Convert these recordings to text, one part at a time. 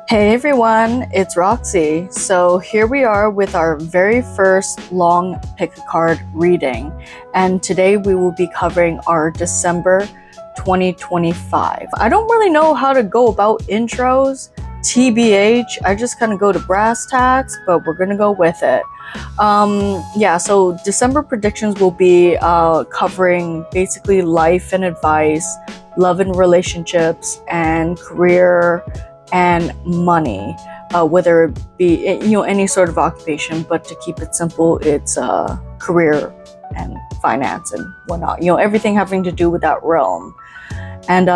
Hey everyone, it's Roxy. So here we are with our very first long pick a card reading. And today we will be covering our December 2025. I don't really know how to go about intros, TBH. I just kind of go to brass tacks, but we're gonna go with it. So December predictions will be covering basically life and advice, love and relationships, and career and money, whether it be any sort of occupation. But to keep it simple, it's career and finance and whatnot. Everything having to do with that realm. And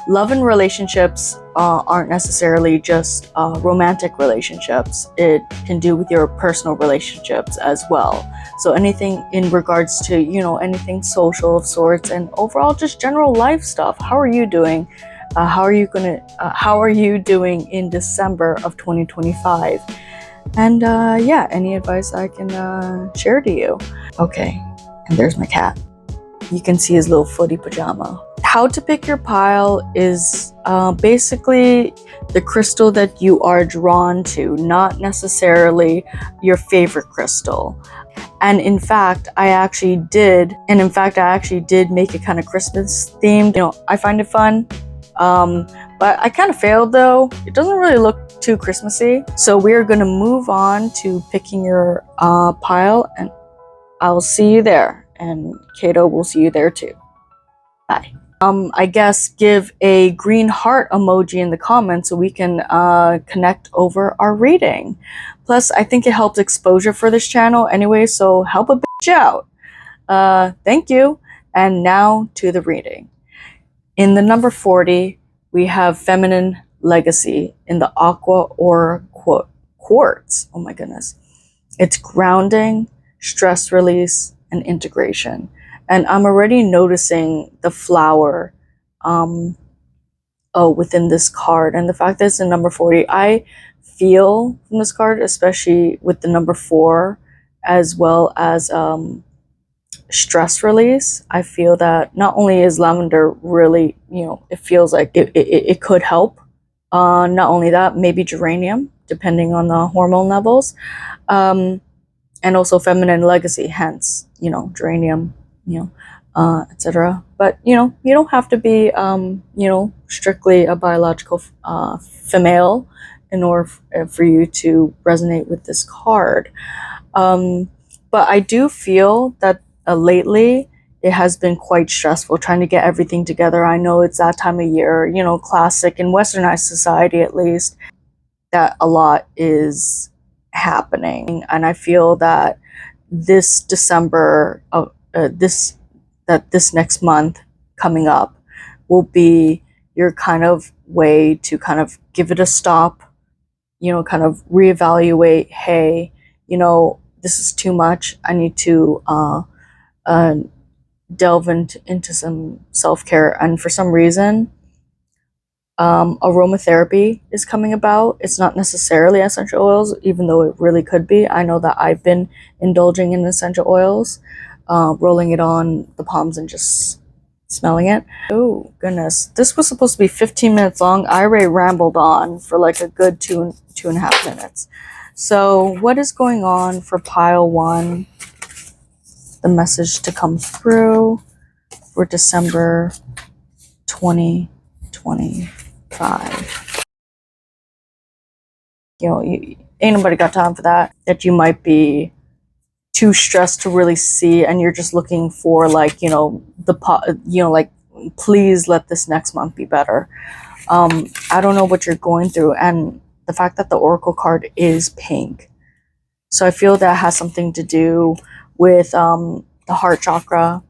love and relationships aren't necessarily just romantic relationships. It can do with your personal relationships as well. So anything in regards to anything social of sorts, and overall just general life stuff. How are you doing? How are you doing in December of 2025? And any advice I can share to you. Okay, and there's my cat. You can see his little footy pajama. How to pick your pile is basically the crystal that you are drawn to, not necessarily your favorite crystal. And in fact, I actually did make it kind of Christmas themed. I find it fun. But I kind of failed though. It doesn't really look too Christmassy. So we are going to move on to picking your pile, and I'll see you there. And Kato will see you there too. Bye. I guess give a green heart emoji in the comments so we can connect over our reading. Plus, I think it helps exposure for this channel anyway, so help a bitch out. Thank you. And now to the reading. In the number 40, we have Feminine Legacy in the Aqua or Quartz. Oh my goodness. It's grounding, stress release, and integration. And I'm already noticing the flower within this card. And the fact that it's in number 40, I feel from this card, especially with the number 4, as well as stress release. I feel that not only is lavender really, it feels like it could help. Not only that, maybe geranium, depending on the hormone levels. And also feminine legacy, hence, geranium, etc. But, you don't have to be, strictly a biological female in order for you to resonate with this card. But I do feel that lately it has been quite stressful trying to get everything together. I know it's that time of year, classic in westernized society at least, that a lot is happening. And I feel that this December this next month coming up will be your kind of way to kind of give it a stop, kind of reevaluate. Hey, this is too much. I need to delve into some self-care. And for some reason, aromatherapy is coming about. It's not necessarily essential oils, even though it really could be. I know that I've been indulging in essential oils, rolling it on the palms and just smelling it. Oh goodness, this was supposed to be 15 minutes long. I already rambled on for like a good two and a half minutes. So what is going on for pile 1? The message to come through for December 2025. Ain't nobody got time for that. That you might be too stressed to really see, and you're just looking for like, like, please let this next month be better. I don't know what you're going through, and the fact that the Oracle card is pink. So I feel that has something to do with the heart chakra,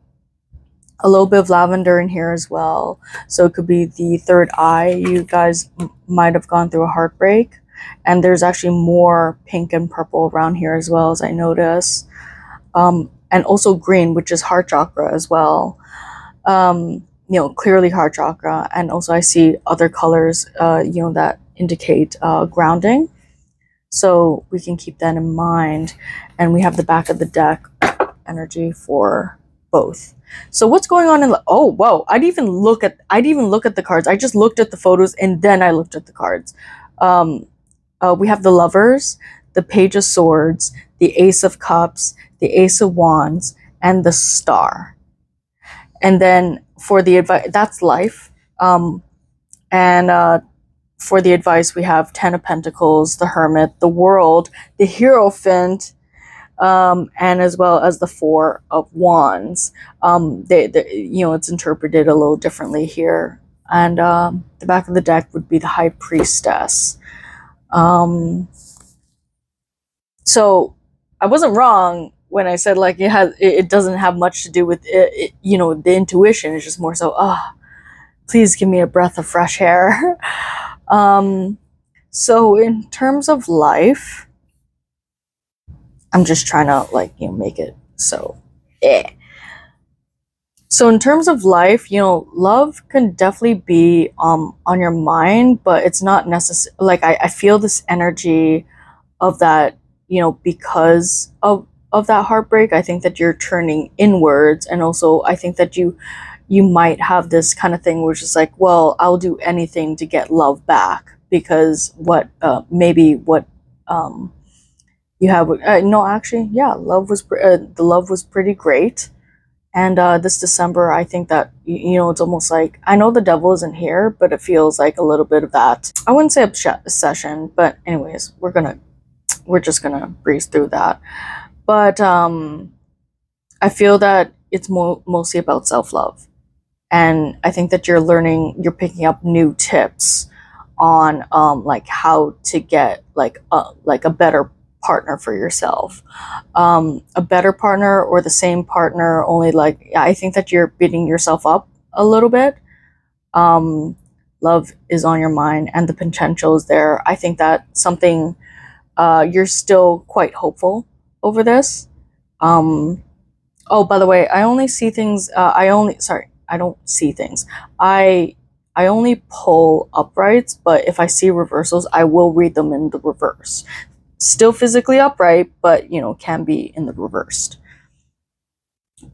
a little bit of lavender in here as well. So it could be the third eye. You guys might have gone through a heartbreak, and there's actually more pink and purple around here as well, as I notice. And also green, which is heart chakra as well. Clearly heart chakra. And also I see other colors, that indicate grounding. So we can keep that in mind. And we have the back of the deck energy for both. So what's going on in the, oh, whoa, I didn't even look at the cards. I just looked at the photos and then I looked at the cards. We have the Lovers, the Page of Swords, the Ace of Cups, the Ace of Wands, and the Star. And then for the advice, that's life. And for the advice, we have Ten of Pentacles, the Hermit, the World, the Hierophant, and as well as the Four of Wands. It's interpreted a little differently here. And the back of the deck would be the High Priestess. So I wasn't wrong when I said like it doesn't have much to do with the intuition. It's just more so, please give me a breath of fresh air. So in terms of life, I'm just trying to make it so So in terms of life, love can definitely be on your mind, but it's not necessary. Like I feel this energy of that, because of that heartbreak. I think that you're turning inwards, and also I think that you might have this kind of thing which is like, well, I'll do anything to get love back, because maybe what you have no, actually, yeah, the love was pretty great. And this December, I think that it's almost like, I know the devil isn't here, but it feels like a little bit of that. I wouldn't say obsession, but anyways, we're just gonna breeze through that. But I feel that it's mostly about self-love, and I think that you're picking up new tips on like how to get like a better partner for yourself, a better partner or the same partner, only like I think that you're beating yourself up a little bit. Love is on your mind and the potential is there. I think that something, you're still quite hopeful over this. Oh, by the way, I only see things. I don't see things. I only pull uprights, but if I see reversals, I will read them in the reverse. Still physically upright, but can be in the reversed.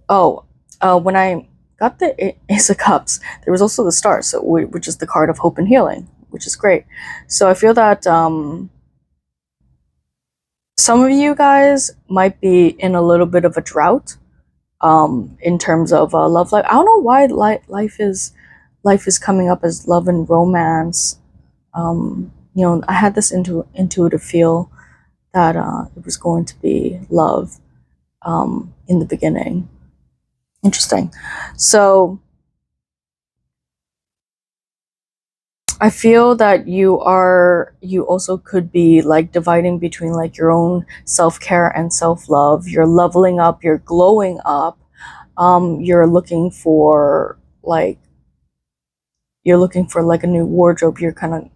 Oh, when I got the Ace of Cups, there was also the Star, which is the card of hope and healing, which is great. So I feel that some of you guys might be in a little bit of a drought in terms of love life. I don't know why life is coming up as love and romance. I had this intuitive feel that it was going to be love in the beginning. Interesting. So I feel that you also could be like dividing between like your own self-care and self-love. You're leveling up, you're glowing up. You're looking for like a new wardrobe. You're kind of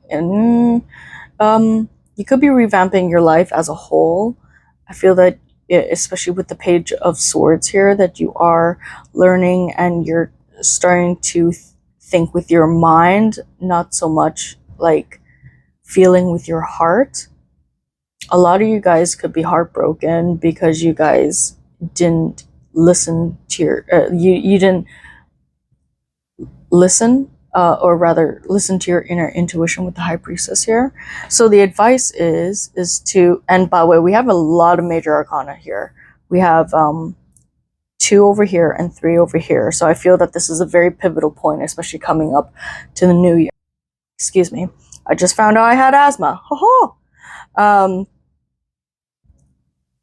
you could be revamping your life as a whole. I feel that, especially with the Page of Swords here, that you are learning and you're starting to think with your mind, not so much like feeling with your heart. A lot of you guys could be heartbroken because you guys didn't listen to you didn't listen, or rather listen to your inner intuition with the High Priestess here. So the advice is to, and by the way, we have a lot of major arcana here. We have 2 over here and 3 over here. So I feel that this is a very pivotal point, especially coming up to the new year. Excuse me. I just found out I had asthma.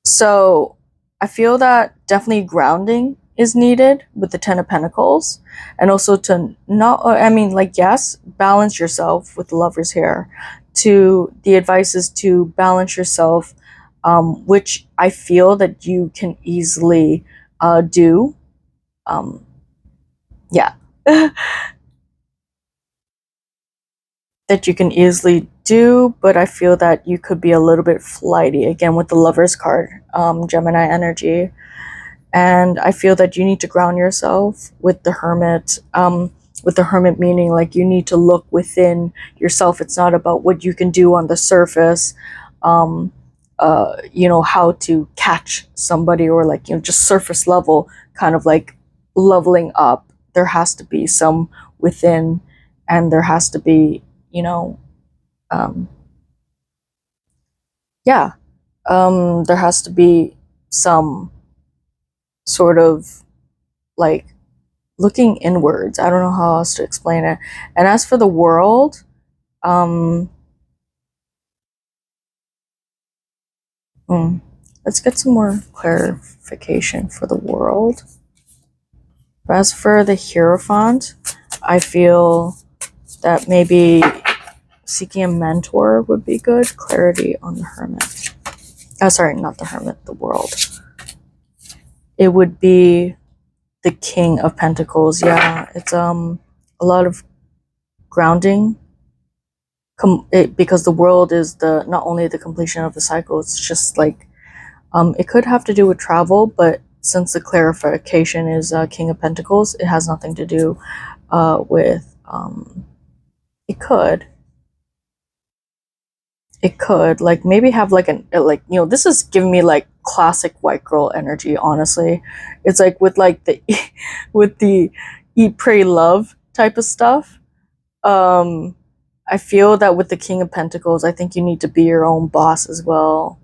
So I feel that definitely grounding is needed with the Ten of Pentacles, and also to not, yes, balance yourself with the Lovers here. The advice is to balance yourself, which I feel that you can easily do. Yeah. That you can easily do, but I feel that you could be a little bit flighty, again with the Lovers card, Gemini energy. And I feel that you need to ground yourself with the Hermit, meaning like you need to look within yourself. It's not about what you can do on the surface, how to catch somebody, or like, just surface level, kind of like leveling up. There has to be some within, and there has to be, yeah, there has to be some sort of like looking inwards. I don't know how else to explain it. And as for the world, um, hmm, let's get some more clarification for the world. As for the Hierophant, I feel that maybe seeking a mentor would be good. Clarity on the Hermit. Oh, sorry, not the Hermit, the world. It would be the King of Pentacles. Yeah, it's a lot of grounding. Because the world is the not only the completion of the cycle, it's just like it could have to do with travel, but since the clarification is King of Pentacles, it has nothing to do with it could like maybe have like an like this is giving me like classic white girl energy. Honestly, it's like with like the with the eat pray love type of stuff. um I feel that with the King of Pentacles, I think you need to be your own boss as well.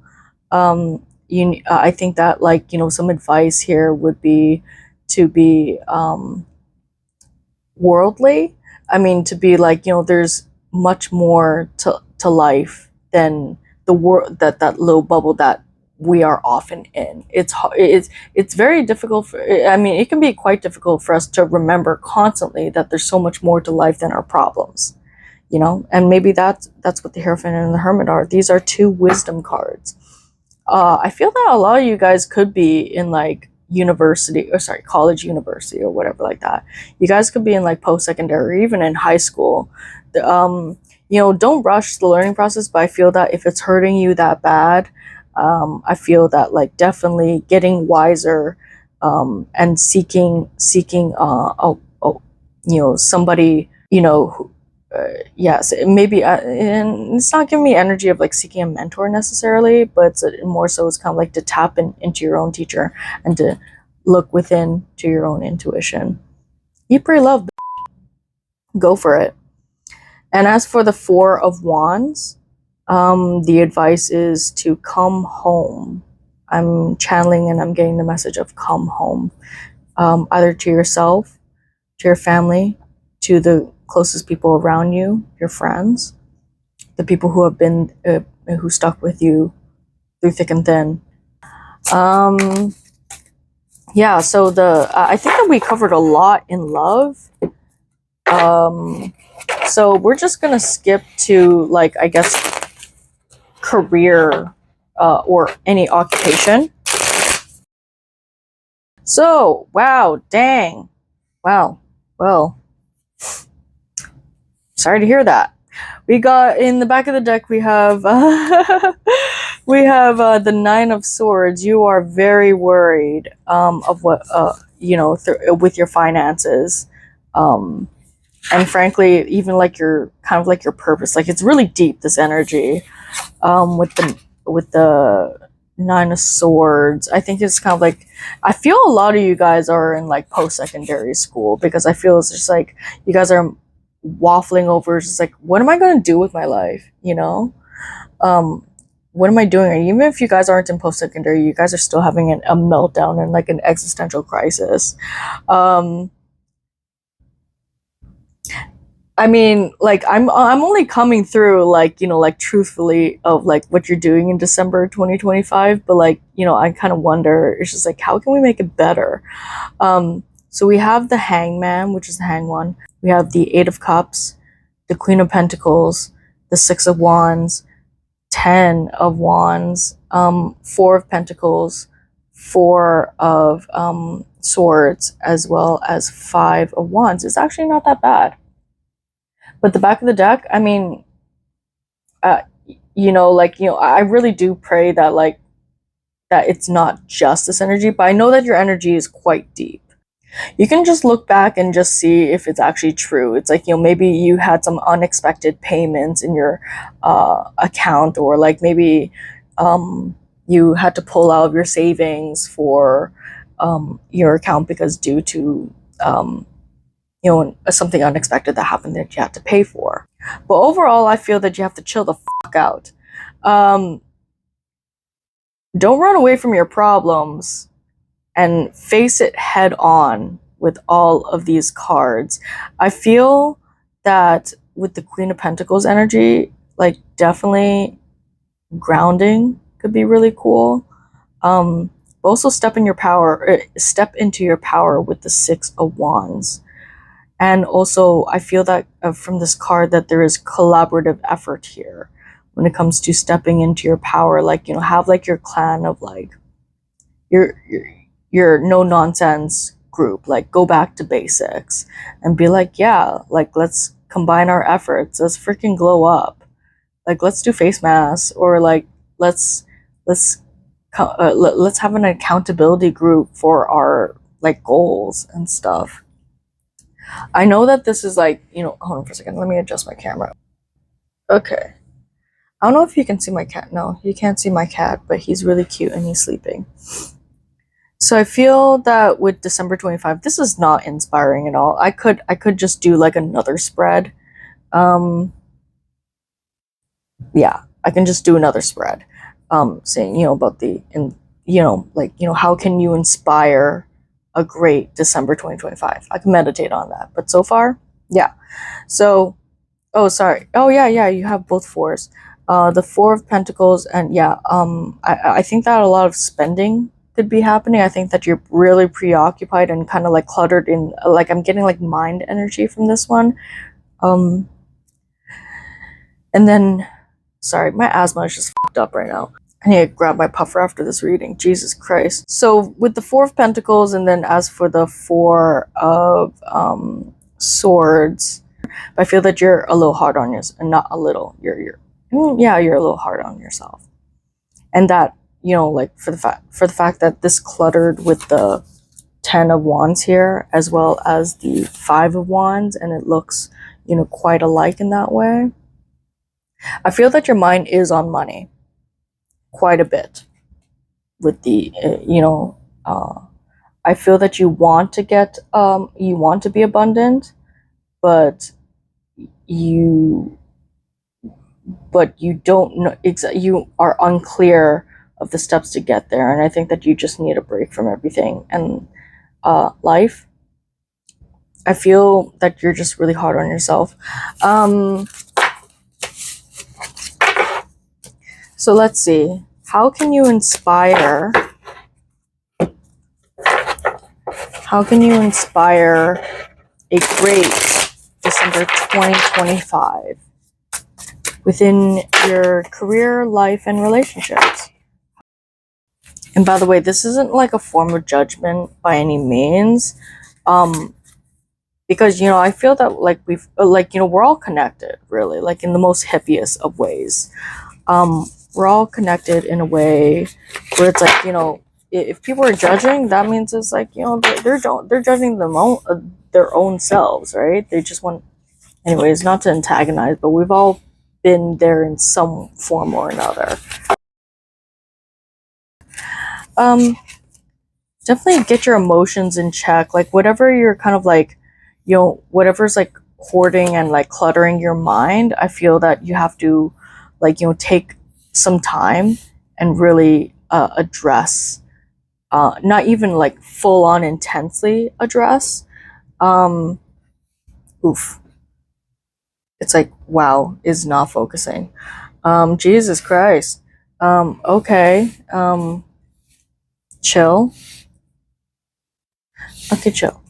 I think that like some advice here would be to be worldly. I mean, to be like there's much more to life than the world, that little bubble that we are often in. It's very difficult for, I mean, it can be quite difficult for us to remember constantly that there's so much more to life than our problems, and maybe that's what the Hierophant and the Hermit are. These are two wisdom cards. I feel that a lot of you guys could be in like university, or sorry, college, university, or whatever like that. You guys could be in like post-secondary or even in high school. Don't rush the learning process, but I feel that if it's hurting you that bad, I feel that like definitely getting wiser, and seeking somebody, yes, maybe, and it's not giving me energy of like seeking a mentor necessarily, but more so it's kind of like to tap into your own teacher and to look within to your own intuition. You pray love, go for it. And as for the Four of Wands, the advice is to come home. I'm channeling and I'm getting the message of come home, either to yourself, to your family, to the closest people around you, your friends, the people who have been who stuck with you through thick and thin. Um, yeah, so I think that we covered a lot in love. So we're just gonna skip to like, I guess, career, or any occupation. So wow, dang, wow, well, sorry to hear that. We got in the back of the deck. We have we have the Nine of Swords. You are very worried of what with your finances, um, and frankly, even like your kind of like your purpose. Like it's really deep, this energy, with the Nine of Swords. I think it's kind of like, I feel a lot of you guys are in like post-secondary school, because I feel it's just like you guys are waffling over just like, what am I going to do with my life, um what am I doing? And even if you guys aren't in post-secondary, you guys are still having a meltdown and like an existential crisis. um I mean, like I'm only coming through like like truthfully of like what you're doing in December 2025, but like I kind of wonder, it's just like, how can we make it better? So we have the Hangman, which is the Hang One. We have the Eight of Cups, the Queen of Pentacles, the Six of Wands, 10 of Wands, Four of Pentacles, Four of Swords, as well as Five of Wands. It's actually not that bad. But the back of the deck, I mean, uh, I really do pray that like that it's not just this energy, but I know that your energy is quite deep. You can just look back and just see if it's actually true. It's like, maybe you had some unexpected payments in your account, or like maybe you had to pull out of your savings for your account because due to something unexpected that happened that you had to pay for. But overall, I feel that you have to chill the fuck out. Um, don't run away from your problems and face it head on with all of these cards. I feel that with the Queen of Pentacles energy, like definitely grounding could be really cool. Also step into your power with the Six of Wands. And also, I feel that from this card that there is collaborative effort here when it comes to stepping into your power. Like, you know, have like your clan of like your no nonsense group. Like, go back to basics and be like, yeah, like let's combine our efforts. Let's freaking glow up. Like, let's do face masks, or like let's let's let's have an accountability group for our like goals and stuff. I know that this is like, you know, hold on for a second. Let me adjust my camera. Okay. I don't know if you can see my cat. No, you can't see my cat, but he's really cute and he's sleeping. So I feel that with December 25, this is not inspiring at all. I could just do like another spread. Yeah, I can just do another spread. Saying, you know, about how can you inspire a great December 2025? I can meditate on that. But so far, yeah. So, oh, sorry. Oh, yeah, you have both fours. The Four of Pentacles, and yeah, I think that a lot of spending could be happening. I think that you're really preoccupied and kind of like cluttered in, like, I'm getting like mind energy from this one. And then, sorry, my asthma is just fucked up right now. I need to grab my puffer after this reading. Jesus Christ. So with the Four of Pentacles, and then as for the Four of Swords, I feel that you're a little hard on yourself, and not a little. You're a little hard on yourself, and that, you know, like for the fact that this cluttered with the Ten of Wands here, as well as the Five of Wands, and it looks, you know, quite alike in that way. I feel that your mind is on money quite a bit with the, I feel that you want to be abundant, but you don't know you are unclear of the steps to get there. And I think that you just need a break from everything and life. I feel that you're just really hard on yourself. So let's see. How can you inspire a great December 2025 within your career, life, and relationships? And by the way, this isn't like a form of judgment by any means. Because, you know, I feel that like we're all connected, really, like in the most hippiest of ways. We're all connected in a way where it's like, you know, if people are judging, that means it's like, you know, they're judging their own selves, right? They just want, anyways, not to antagonize, but we've all been there in some form or another. Definitely get your emotions in check. Like, whatever you're kind of like, you know, whatever's like hoarding and like cluttering your mind, I feel that you have to, like, you know, take some time and really address, not even like full on intensely address. Oof. It's like, wow, is not focusing. Jesus Christ. Okay. Chill. Okay, chill.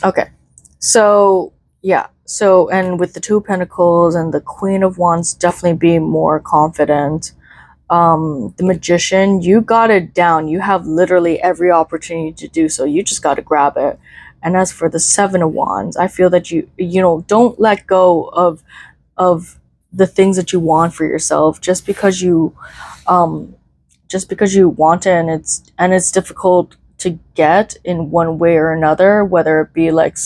Okay. So, yeah. So, and with the Two of Pentacles and the Queen of Wands, definitely be more confident. The Magician, you got it down. You have literally every opportunity to do so. You just got to grab it. And as for the Seven of Wands, I feel that you know, don't let go of the things that you want for yourself just because you want it, and it's difficult to get in one way or another, whether it be like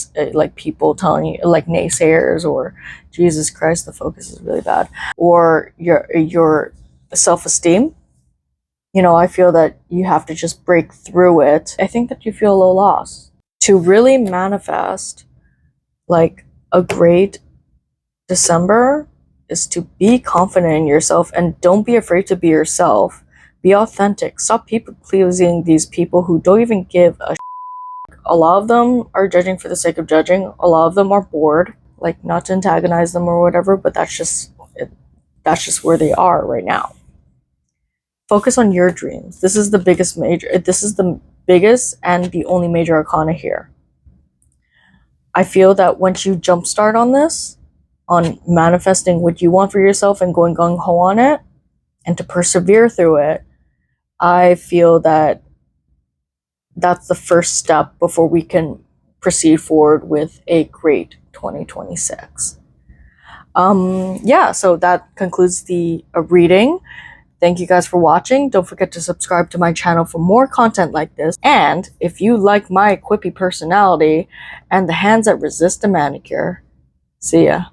people telling you, like naysayers, or Jesus Christ, the focus is really bad, or your self-esteem. You know, I feel that you have to just break through it. I think that you feel a little lost. To really manifest like a great December is to be confident in yourself, and don't be afraid to be yourself. Be authentic. Stop people pleasing these people who don't even give a A lot of them are judging for the sake of judging. A lot of them are bored, like not to antagonize them or whatever, but that's just where they are right now. Focus on your dreams. This is the biggest and the only major arcana here. I feel that once you jumpstart on this, on manifesting what you want for yourself and going gung ho on it, and to persevere through it, I feel that that's the first step before we can proceed forward with a great 2026. Yeah, so that concludes the reading. Thank you guys for watching. Don't forget to subscribe to my channel for more content like this. And if you like my quippy personality and the hands that resist a manicure, see ya.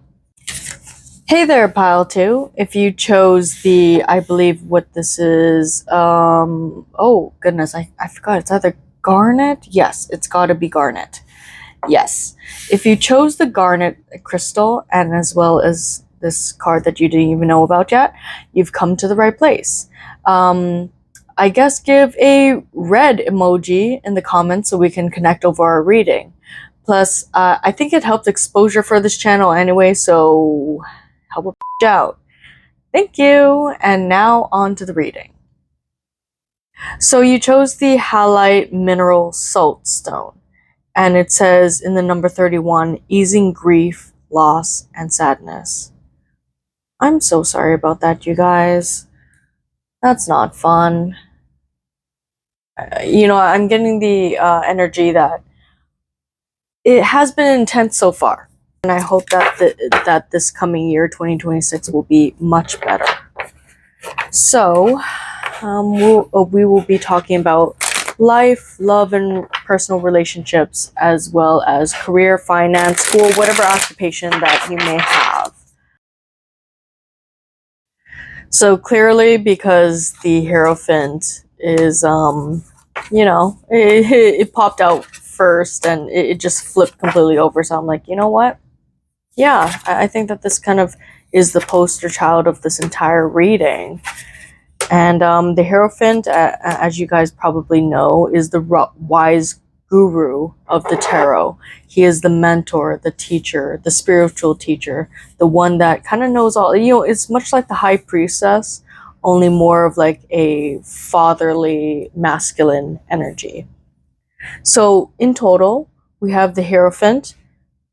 Hey there, Pile 2. If you chose the, I believe what this is, oh goodness, I forgot. It's either garnet? Yes, it's gotta be garnet. Yes. If you chose the garnet crystal, and as well as this card that you didn't even know about yet, you've come to the right place. I guess give a red emoji in the comments so we can connect over our reading. Plus, I think it helped exposure for this channel anyway, so help a out. Thank you, and now on to the reading. So you chose the halite mineral salt stone, and it says in the number 31, easing grief, loss, and sadness. I'm so sorry about that, you guys. That's not fun. You know, I'm getting the energy that it has been intense so far, and I hope that that this coming year, 2026, will be much better. So, we will be talking about life, love, and personal relationships, as well as career, finance, school, whatever occupation that you may have. So clearly, because the Hierophant is, you know, it popped out first and it just flipped completely over. So I'm like, you know what? Yeah, I think that this kind of is the poster child of this entire reading. And the Hierophant, as you guys probably know, is the wise guru of the tarot. He is the mentor, the teacher, the spiritual teacher, the one that kind of knows all. You know, it's much like the High Priestess, only more of like a fatherly, masculine energy. So in total, we have the Hierophant,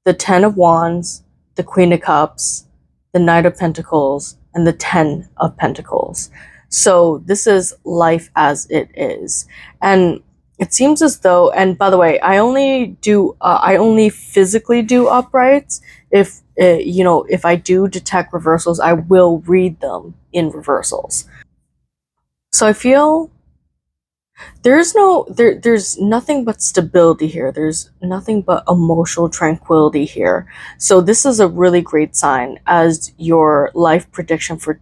the Ten of Wands, the Queen of Cups, the Knight of Pentacles, and the Ten of Pentacles. So this is life as it is. And it seems as though, and by the way, I only physically do uprights. If, you know, if I do detect reversals, I will read them in reversals. So I feel there's nothing but stability here. There's nothing but emotional tranquility here. So this is a really great sign as your life prediction for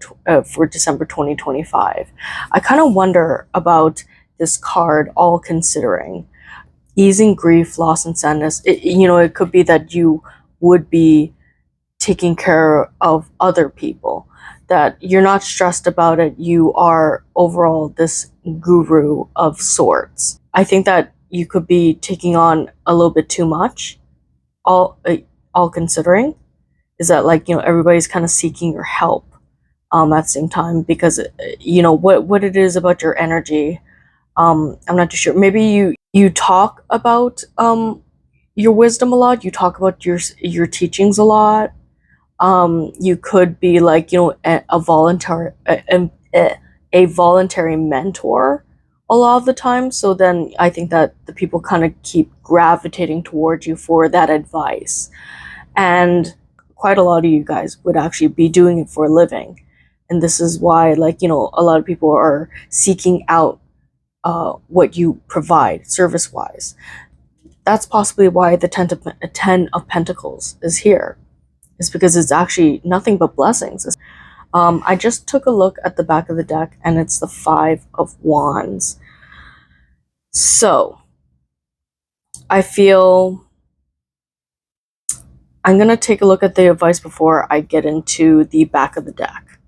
December 2025. I kind of wonder about this card, all considering easing grief, loss, and sadness. You know, it could be that you would be taking care of other people, that you're not stressed about it. You are overall this guru of sorts. I think that you could be taking on a little bit too much, all considering, is that, like, you know, everybody's kind of seeking your help at the same time, because you know what it is about your energy. I'm not too sure. Maybe you talk about your wisdom a lot. You talk about your teachings a lot. You could be like, you know, a voluntary mentor a lot of the time. So then I think that the people kind of keep gravitating towards you for that advice. And quite a lot of you guys would actually be doing it for a living. And this is why, like, you know, a lot of people are seeking out what you provide service-wise. That's possibly why the Ten of Pentacles is here. Is because it's actually nothing but blessings. I just took a look at the back of the deck, and it's the Five of Wands. So I feel I'm going to take a look at the advice before I get into the back of the deck.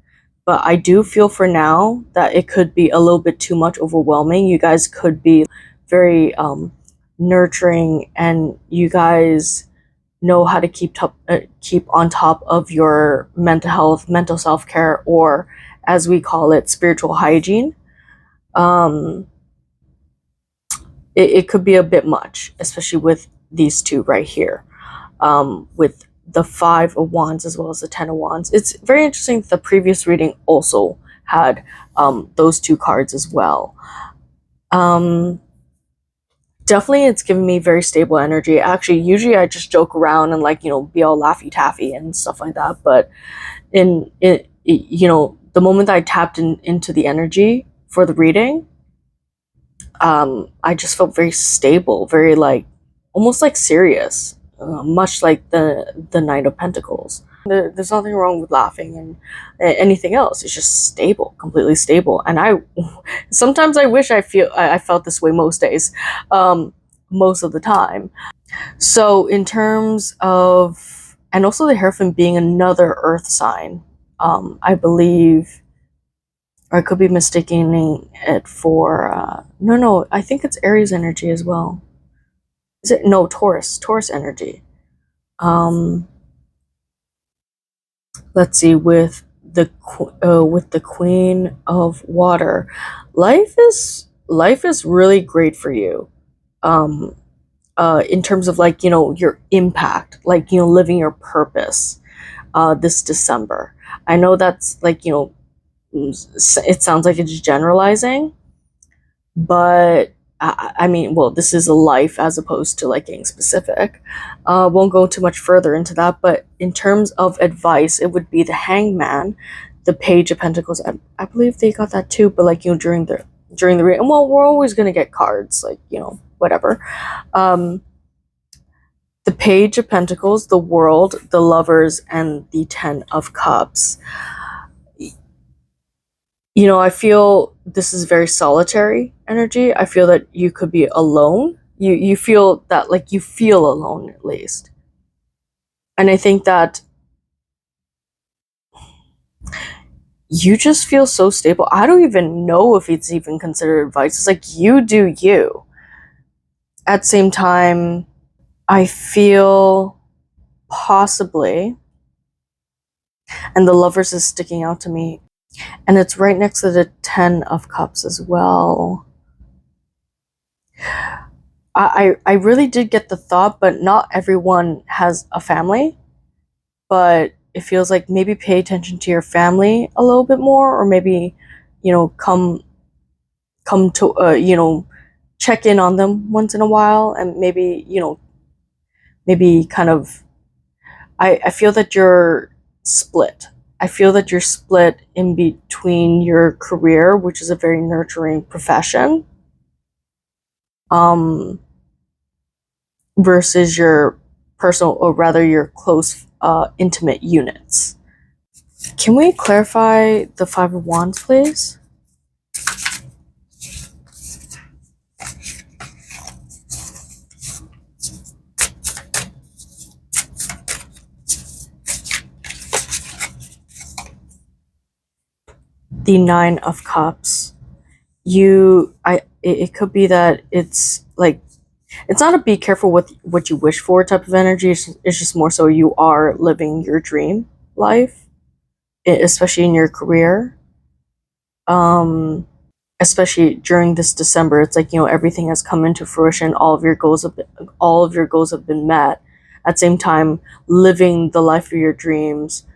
but I do feel for now that it could be a little bit too much overwhelming. You guys could be very nurturing, and you guys know how to keep on top of your mental health, mental self-care, or as we call it, spiritual hygiene. Um, it could be a bit much, especially with these two right here, with the Five of Wands as well as the Ten of Wands. It's very interesting that the previous reading also had those two cards as well. Definitely it's giving me very stable energy. Actually, usually I just joke around and, like, be all laffy taffy and stuff like that, but in it, the moment I tapped into the energy for the reading, I just felt very stable, very, like, almost like serious, much like the Knight of Pentacles. There's nothing wrong with laughing and anything else. It's just stable, completely stable. And I sometimes I wish I felt this way most days, most of the time. So in terms of, and also the Hierophant being another Earth sign, I believe, or I could be mistaking it for, no, I think it's Aries energy as well. Is it? No, Taurus energy. Let's see, with the Queen of Water, life is really great for you. In terms of, like, your impact, like, living your purpose, this December. I know that's, like, it sounds like it's generalizing, but I mean, well, this is a life as opposed to, like, getting specific. Won't go too much further into that, but in terms of advice, it would be the Hangman, the Page of Pentacles. I believe they got that too, but, like, during the reading, well, we're always gonna get cards, like, whatever. The Page of Pentacles, the World, the Lovers, and the Ten of Cups. I feel this is very solitary energy. I feel that you could be alone. You feel that, like, you feel alone, at least. And I think that you just feel so stable. I don't even know if it's even considered advice. It's like, you do you. At the same time, I feel possibly, and the Lovers is sticking out to me, and it's right next to the Ten of Cups as well. I really did get the thought, but not everyone has a family. But it feels like maybe pay attention to your family a little bit more, or maybe, come to, check in on them once in a while, and maybe kind of, I feel that you're split. I feel that you're split in between your career, which is a very nurturing profession, versus your personal, or rather your close, intimate units. Can we clarify the Five of Wands, please? The Nine of Cups. It could be that it's like, it's not a be careful with what you wish for type of energy. It's just more so you are living your dream life, especially in your career. Especially during this December, it's like, everything has come into fruition. All of your goals have been met. At the same time, living the life of your dreams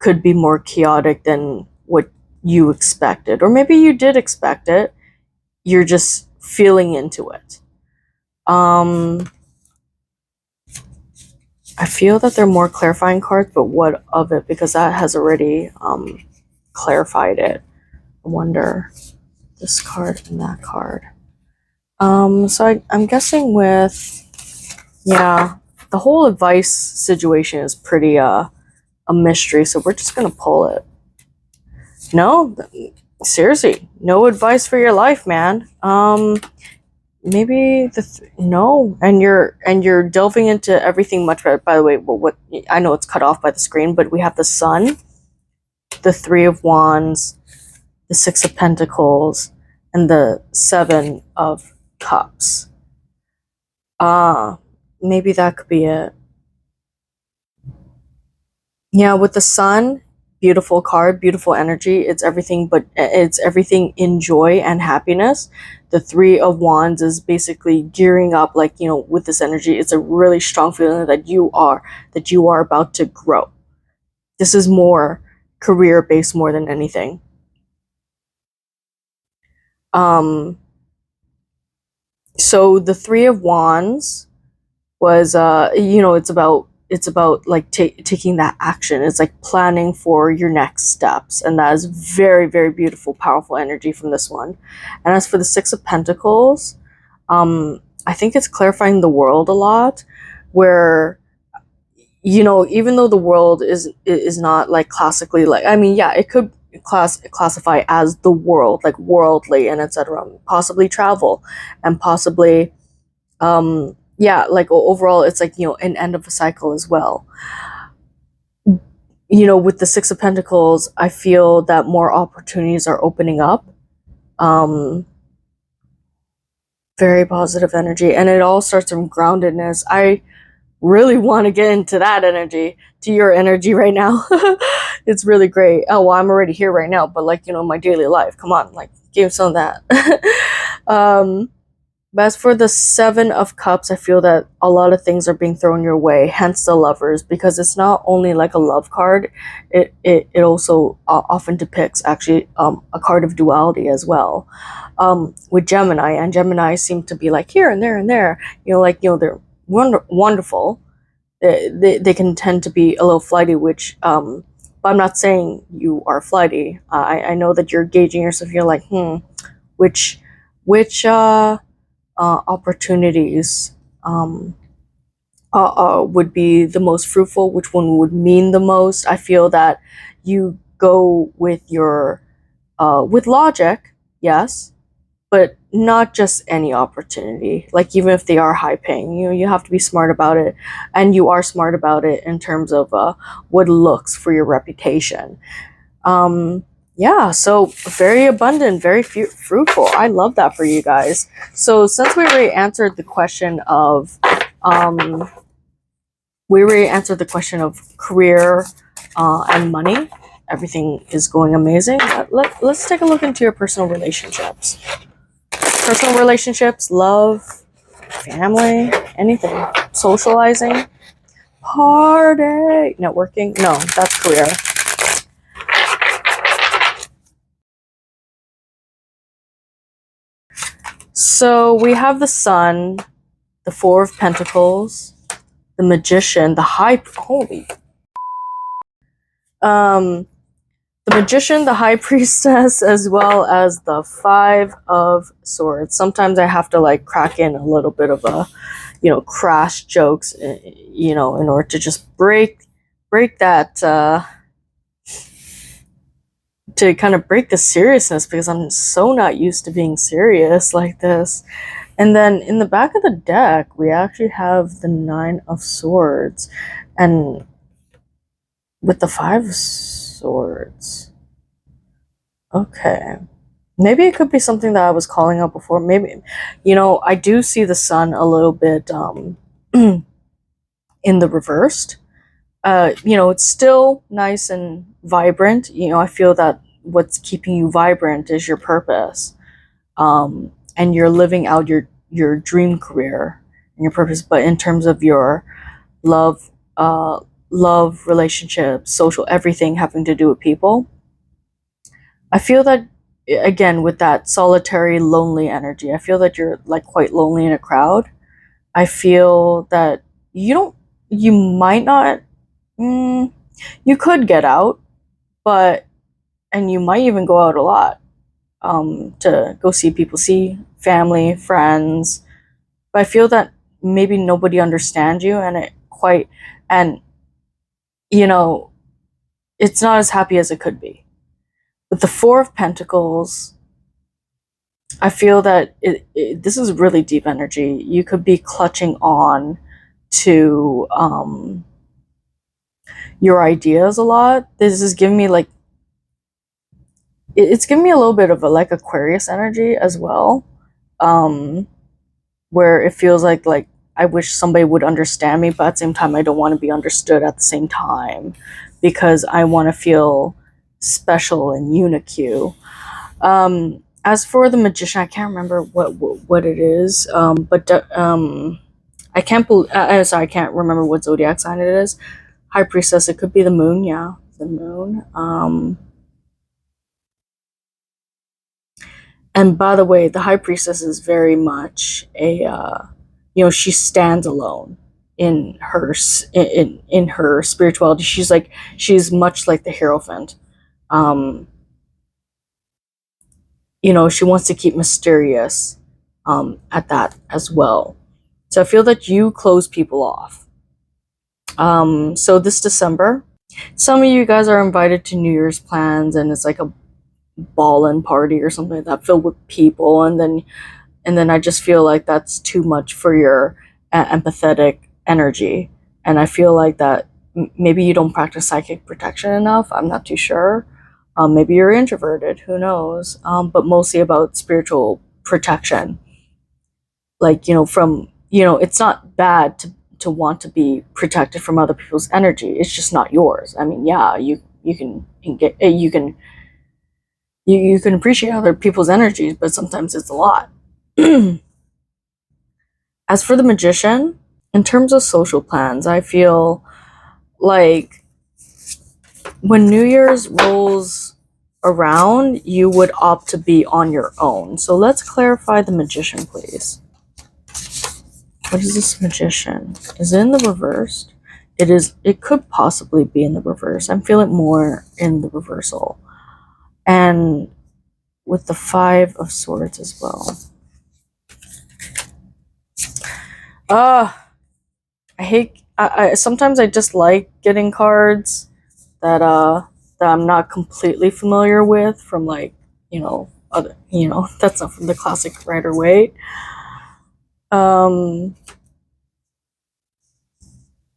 could be more chaotic than what you expected, or maybe you did expect it. You're just feeling into it. I feel that they're more clarifying cards, but what of it? Because that has already clarified it. I wonder, this card and that card. So I'm guessing with, yeah, the whole advice situation is pretty a mystery, so we're just gonna pull it. No, seriously, no advice for your life, man. Maybe no, and you're delving into everything much better. By the way, well, what, I know it's cut off by the screen, but we have the Sun, the Three of Wands, the Six of Pentacles, and the Seven of Cups. Maybe that could be it. Yeah, with the Sun, beautiful card, beautiful energy. It's everything, but it's everything in joy and happiness. The Three of Wands is basically gearing up, like, you know, with this energy. It's a really strong feeling that you are about to grow. This is more career based more than anything. So the Three of Wands was, you know, it's about like taking that action. It's like planning for your next steps, and that is very, very beautiful, powerful energy from this one. And as for the Six of Pentacles, I think it's clarifying the world a lot, where, you know, even though the world is not like classically, like, I mean, yeah, it could classify as the world, like worldly and etc., possibly travel, and possibly yeah, like overall it's like, you know, an end of a cycle as well. You know, with the Six of Pentacles, I feel that more opportunities are opening up. Very positive energy, and it all starts from groundedness. I really want to get into that energy, to your energy right now. It's really great. Oh, well, I'm already here right now, but like, you know, my daily life, come on, like, give some of that. But as for the Seven of Cups, I feel that a lot of things are being thrown your way, hence the Lovers, because it's not only like a love card, it also often depicts actually a card of duality as well. With Gemini, and Gemini seem to be like here and there and there, you know, like, you know, they're wonderful. They can tend to be a little flighty, which, but I'm not saying you are flighty. I know that you're gauging yourself, you're like, which opportunities would be the most fruitful, which one would mean the most. I feel that you go with your with logic, yes, but not just any opportunity. Like, even if they are high paying, you have to be smart about it, and you are smart about it in terms of what looks for your reputation. Yeah, so very abundant, very fruitful. I love that for you guys. So since we already answered the question of career and money, everything is going amazing. Let's take a look into your personal relationships. Personal relationships, love, family, anything. Socializing, party, networking. No, that's career. So we have the Sun, the Four of Pentacles, the Magician, the Holy. The Magician, the High Priestess, as well as the Five of Swords. Sometimes I have to like crack in a little bit of a, you know, crash jokes, you know, in order to just break that, to kind of break the seriousness, because I'm so not used to being serious like this. And then in the back of the deck, we actually have the Nine of Swords, and with the Five of Swords. Okay. Maybe it could be something that I was calling out before. Maybe, you know, I do see the Sun a little bit in the reversed. You know, it's still nice and vibrant. You know, I feel that what's keeping you vibrant is your purpose. And you're living out your dream career and your purpose. But in terms of your love, love, relationships, social, everything having to do with people, I feel that, again, with that solitary, lonely energy, I feel that you're like quite lonely in a crowd. I feel that you might not, you could get out, but, and you might even go out a lot, to go see people, see family, friends. But I feel that maybe nobody understands you, and you know, it's not as happy as it could be. With the Four of Pentacles, I feel that this is really deep energy. You could be clutching on to your ideas a lot. This is giving me like it's giving me a little bit of a like Aquarius energy as well, where it feels like I wish somebody would understand me, but at the same time I don't want to be understood at the same time, because I want to feel special and unique. As for the magician, I can't remember what it is, but I can't sorry, I can't remember what zodiac sign it is. High priestess, it could be the moon. Yeah, the moon. And by the way, the high priestess is very much a she stands alone in her in her spirituality. She's much like the Hierophant. Um, she wants to keep mysterious at that as well. So I feel that you close people off. So this December, some of you guys are invited to New Year's plans, and it's like a ball and party or something like that, filled with people, and then I just feel like that's too much for your empathetic energy, and I feel like that maybe you don't practice psychic protection enough. I'm not too sure. Maybe you're introverted. Who knows? But mostly about spiritual protection. Like from it's not bad to want to be protected from other people's energy. It's just not yours. I mean, yeah, you can get you can appreciate other people's energies, but sometimes it's a lot. As for the magician, in terms of social plans, I feel like when New Year's rolls around, you would opt to be on your own. So let's clarify the magician, please. What is this magician? Is it in the reversed? It is. It could possibly be in the reverse. I'm feeling more in the reversal. And with the 5 of Swords as well. I hate. I sometimes I just like getting cards that I'm not completely familiar with from other that's not from the classic Rider-Waite.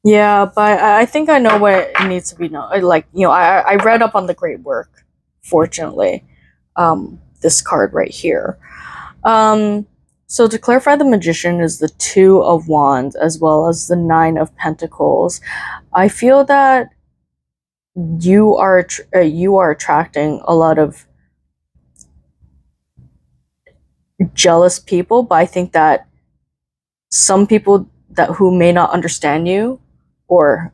Yeah, but I think I know what it needs to be known. I read up on the great work. Fortunately, this card right here. So to clarify, the magician is the 2 of Wands as well as the 9 of Pentacles. I feel that you are attracting a lot of jealous people, but I think that some people who may not understand you, or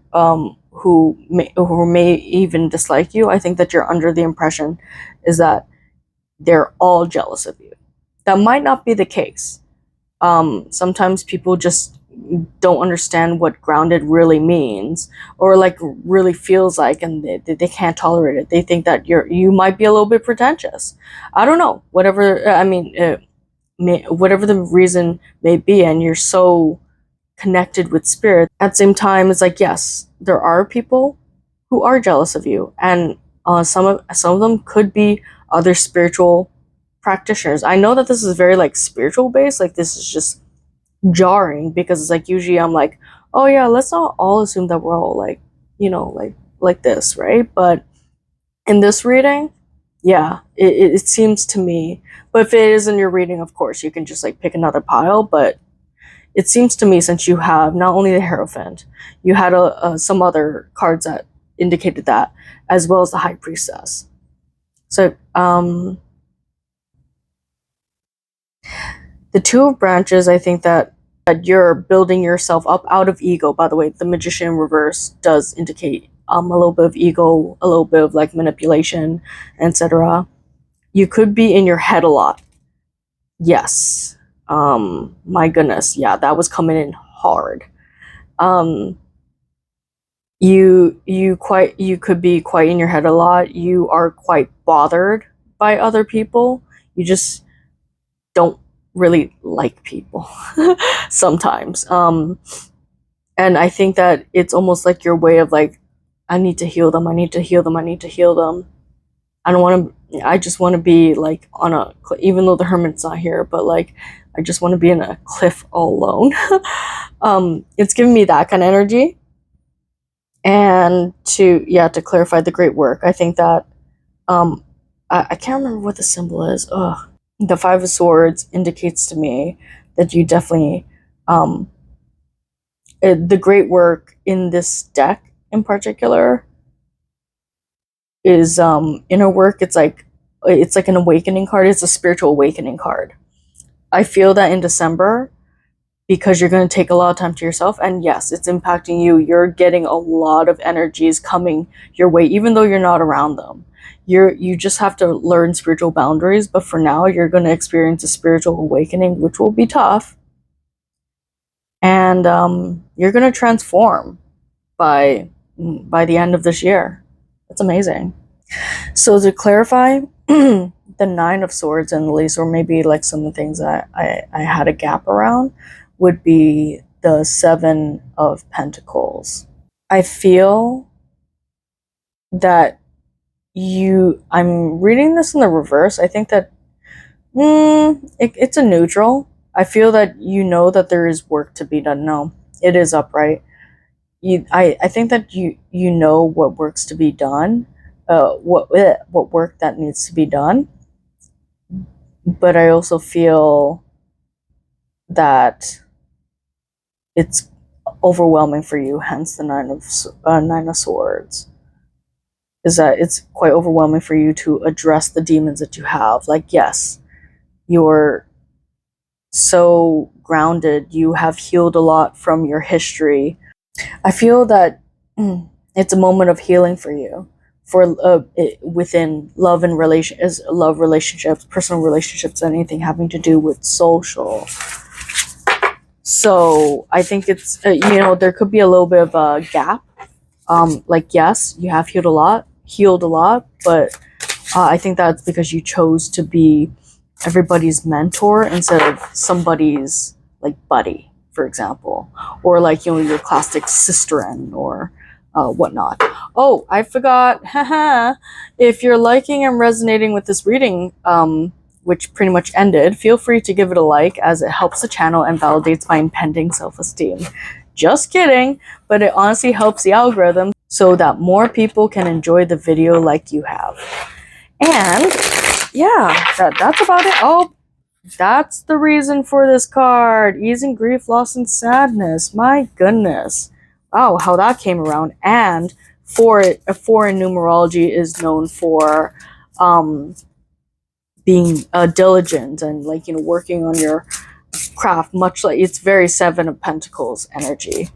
who may even dislike you, I think that you're under the impression is that they're all jealous of you. That might not be the case. Sometimes people just don't understand what grounded really means, or like really feels like, and they can't tolerate it. They think that you might be a little bit pretentious. I don't know. Whatever. I mean, whatever the reason may be, and you're so connected with spirit. At the same time, it's like, yes, there are people who are jealous of you, and some of them could be other spiritual practitioners. I know that this is very like spiritual based. Like, this is just jarring, because it's like usually I'm like, oh yeah, let's not all assume that we're all like like this, right? But in this reading, yeah, it seems to me. But if it is in your reading, of course you can just like pick another pile. But it seems to me, since you have not only the Hierophant, you had some other cards that indicated that, as well as the High Priestess. So the 2 of Branches, I think that you're building yourself up out of ego. By the way, the Magician in reverse does indicate a little bit of ego, a little bit of like manipulation, etc. You could be in your head a lot. Yes. My goodness, yeah, that was coming in hard. You could be quite in your head a lot. You are quite bothered by other people. You just don't really like people sometimes. And I think that it's almost like your way of like, I need to heal them. I need to heal them. I need to heal them. I just want to be like on a, even though the Hermit's not here, but like, I just want to be in a cliff all alone. It's giving me that kind of energy. And to clarify the great work, I think that I can't remember what the symbol is. Ugh. The Five of Swords indicates to me that you definitely, the great work in this deck in particular is inner work. It's like an awakening card. It's a spiritual awakening card. I feel that in December, because you're going to take a lot of time to yourself, and yes, it's impacting you. You're getting a lot of energies coming your way, even though you're not around them. You just have to learn spiritual boundaries, but for now you're going to experience a spiritual awakening, which will be tough, and you're going to transform by the end of this year. That's amazing. So to clarify, the Nine of Swords and Lilies, or maybe like some of the things that I had a gap around, would be the Seven of Pentacles. I feel that I'm reading this in the reverse. I think that it's a neutral. I feel that you know that there is work to be done. No, it is upright. I think that you know what works to be done, what work that needs to be done. But I also feel that it's overwhelming for you. Hence the Nine of Swords. Is that it's quite overwhelming for you to address the demons that you have. Like, yes, you're so grounded. You have healed a lot from your history. I feel that it's a moment of healing for you, for within love and love relationships, personal relationships, anything having to do with social. So I think it's there could be a little bit of a gap. Like, yes, you have healed a lot, but I think that's because you chose to be everybody's mentor instead of somebody's like buddy, for example, or like your classic sisterin or whatnot. Oh, I forgot. Haha. If you're liking and resonating with this reading, which pretty much ended, feel free to give it a like, as it helps the channel and validates my impending self-esteem. Just kidding, but it honestly helps the algorithm so that more people can enjoy the video like you have. And yeah, that's about it. Oh, that's the reason for this card. Easing grief, loss, and sadness. My goodness. Oh, how that came around. And four in numerology is known for being diligent and working on your craft, much like it's very Seven of Pentacles energy,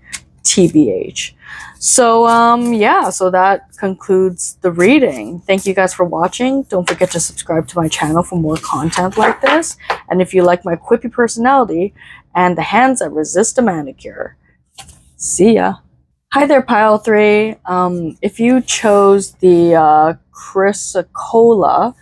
TBH. So yeah, so that concludes the reading. Thank you guys for watching. Don't forget to subscribe to my channel for more content like this, and if you like my quippy personality and the hands that resist a manicure. See ya. Hi there, pile 3. If you chose the chrysocolla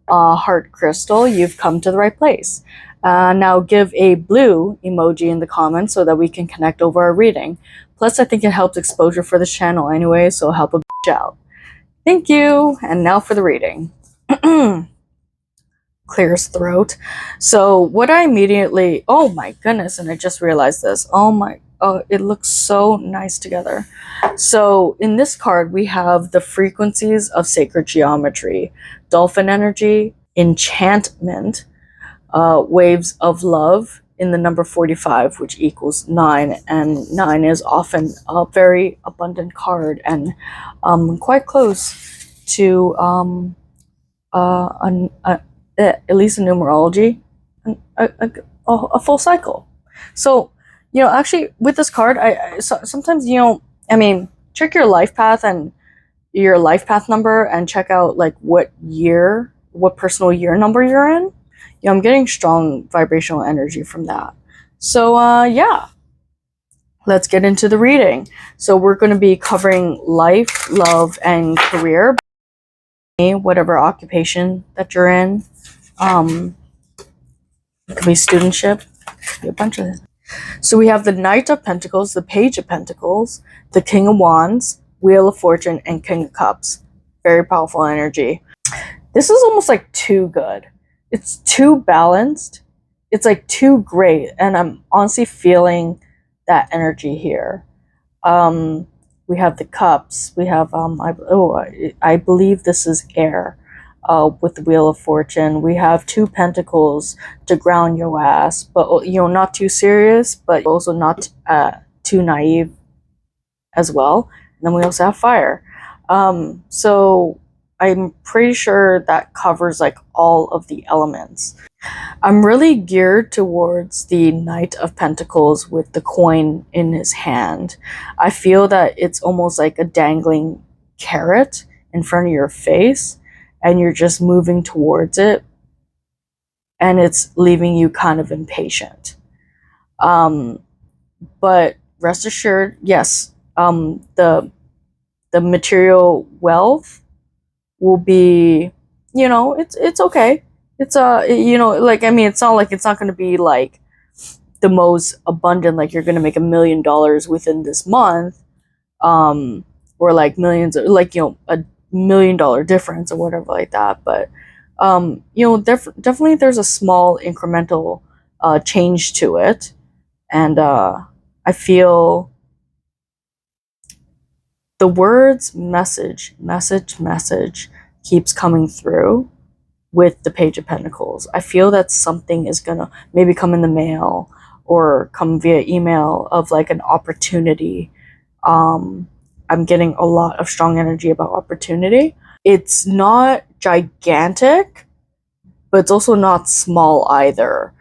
heart crystal, you've come to the right place. Now give a blue emoji in the comments so that we can connect over our reading. Plus, I think it helps exposure for this channel anyway, so help a bitch out. Thank you. And now for the reading. Clears throat. So what I immediately, oh my goodness, and I just realized this. Oh, it looks so nice together. So in this card, we have the frequencies of sacred geometry, dolphin energy, enchantment, waves of love in the number 45, which equals 9, and 9 is often a very abundant card and quite close to at least in numerology, a full cycle. So actually with this card, sometimes check your life path and your life path number and check out like what personal year number you're in. I'm getting strong vibrational energy from that. So yeah, let's get into the reading. So we're going to be covering life, love, and career. Whatever occupation that you're in. It could be studentship, it could be a bunch of it. So we have the Knight of Pentacles, the Page of Pentacles, the King of Wands, Wheel of Fortune, and King of Cups. Very powerful energy. This is almost like too good. It's too balanced. It's like too great, and I'm honestly feeling that energy here. We have the cups. We have I believe this is air. with the Wheel of Fortune. We have 2 Pentacles to ground your ass, but not too serious, but also not too naive as well. And then we also have Fire. So I'm pretty sure that covers like all of the elements. I'm really geared towards the Knight of Pentacles with the coin in his hand. I feel that it's almost like a dangling carrot in front of your face, and you're just moving towards it, and it's leaving you kind of impatient. But rest assured, yes, the material wealth will be, it's okay. It's like, I mean, it's not like it's not going to be like the most abundant, like you're going to make $1 million within this month, or like millions, like, $1 million difference or whatever like that. But definitely there's a small incremental change to it, and I feel the words message keeps coming through with the Page of Pentacles. I feel that something is gonna maybe come in the mail or come via email of like an opportunity. I'm getting a lot of strong energy about opportunity. It's not gigantic, but it's also not small either.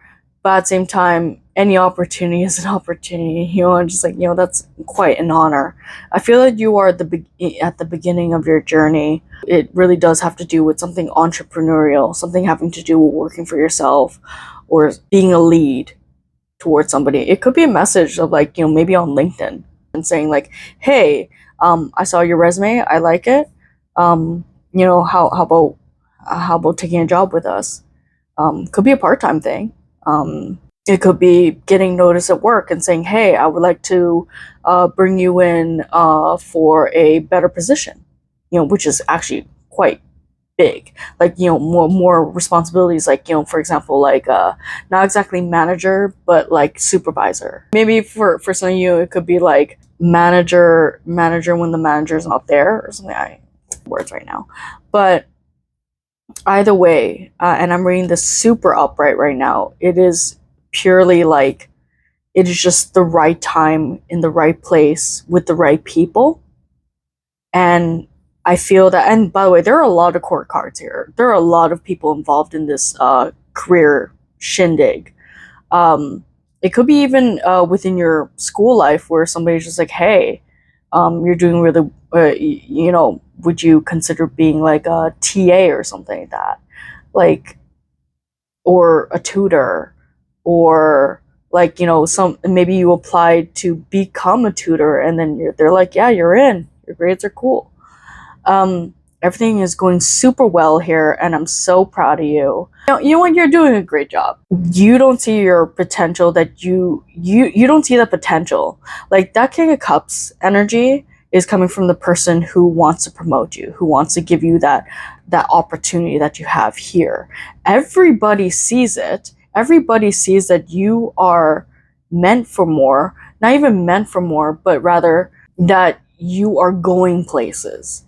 But at the same time, any opportunity is an opportunity. I'm just like, that's quite an honor. I feel like you are at the beginning of your journey. It really does have to do with something entrepreneurial, something having to do with working for yourself or being a lead towards somebody. It could be a message of like, maybe on LinkedIn and saying like, hey, I saw your resume, I like it. How about taking a job with us? Could be a part-time thing. It could be getting notice at work and saying, hey, I would like to bring you in for a better position, which is actually quite big. Like, more responsibilities, like, for example, like not exactly manager, but like supervisor. Maybe for some of you, it could be like manager when the manager's not there or something. I words right now. But either way, and I'm reading this super upright right now, it is purely like, it is just the right time in the right place with the right people. And I feel that, and by the way, there are a lot of court cards here. There are a lot of people involved in this career shindig. It could be even within your school life where somebody's just like, hey, you're doing really, would you consider being like a TA or something like that? Like, or a tutor, or like, maybe you applied to become a tutor and then they're like, yeah, you're in, your grades are cool. Everything is going super well here, and I'm so proud of you. You know what? You're doing a great job. You don't see your potential, that you don't see the potential. Like, that King of Cups energy is coming from the person who wants to promote you, who wants to give you that opportunity that you have here. Everybody sees it. Everybody sees that you are meant for more. Not even meant for more, but rather that you are going places.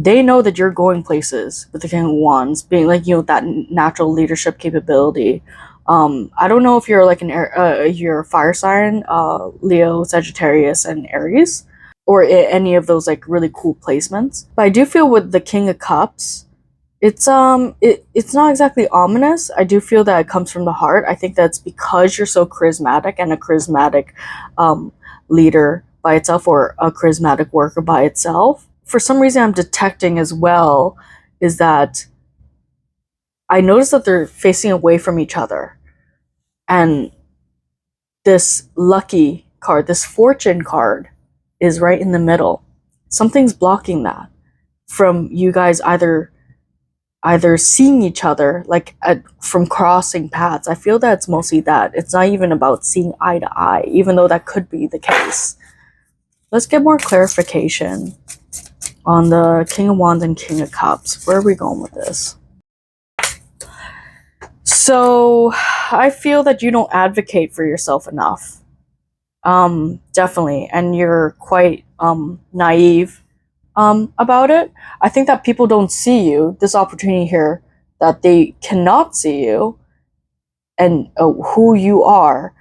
They know that you're going places with the King of Wands, being like, that natural leadership capability. I don't know if you're like you're a fire sign, Leo, Sagittarius, and Aries, or any of those like really cool placements. But I do feel with the King of Cups, it's not exactly ominous. I do feel that it comes from the heart. I think that's because you're so charismatic, and a charismatic leader by itself, or a charismatic worker by itself. For some reason, I'm detecting as well is that I notice that they're facing away from each other. And this lucky card, this fortune card, is right in the middle. Something's blocking that from you guys either seeing each other, like from crossing paths. I feel that it's mostly that. It's not even about seeing eye to eye, even though that could be the case. Let's get more clarification on the King of Wands and King of Cups. Where are we going with this? So I feel that you don't advocate for yourself enough. Definitely. And you're quite naive. about it. I think that people don't see you, this opportunity here, that they cannot see you and who you are.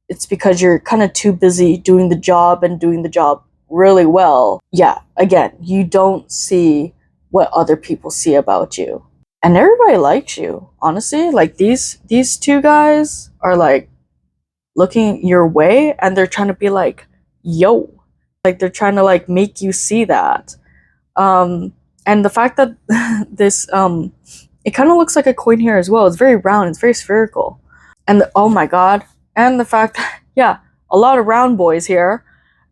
It's because you're kind of too busy doing the job and doing the job really well. Yeah, again, you don't see what other people see about you. And everybody likes you, honestly. Like these two guys are like looking your way and they're trying to be like, yo. Like they're trying to like make you see that. And the fact that this it kind of looks like a coin here as well. It's very round, it's very spherical. And oh my god, and the fact that, yeah, a lot of round boys here,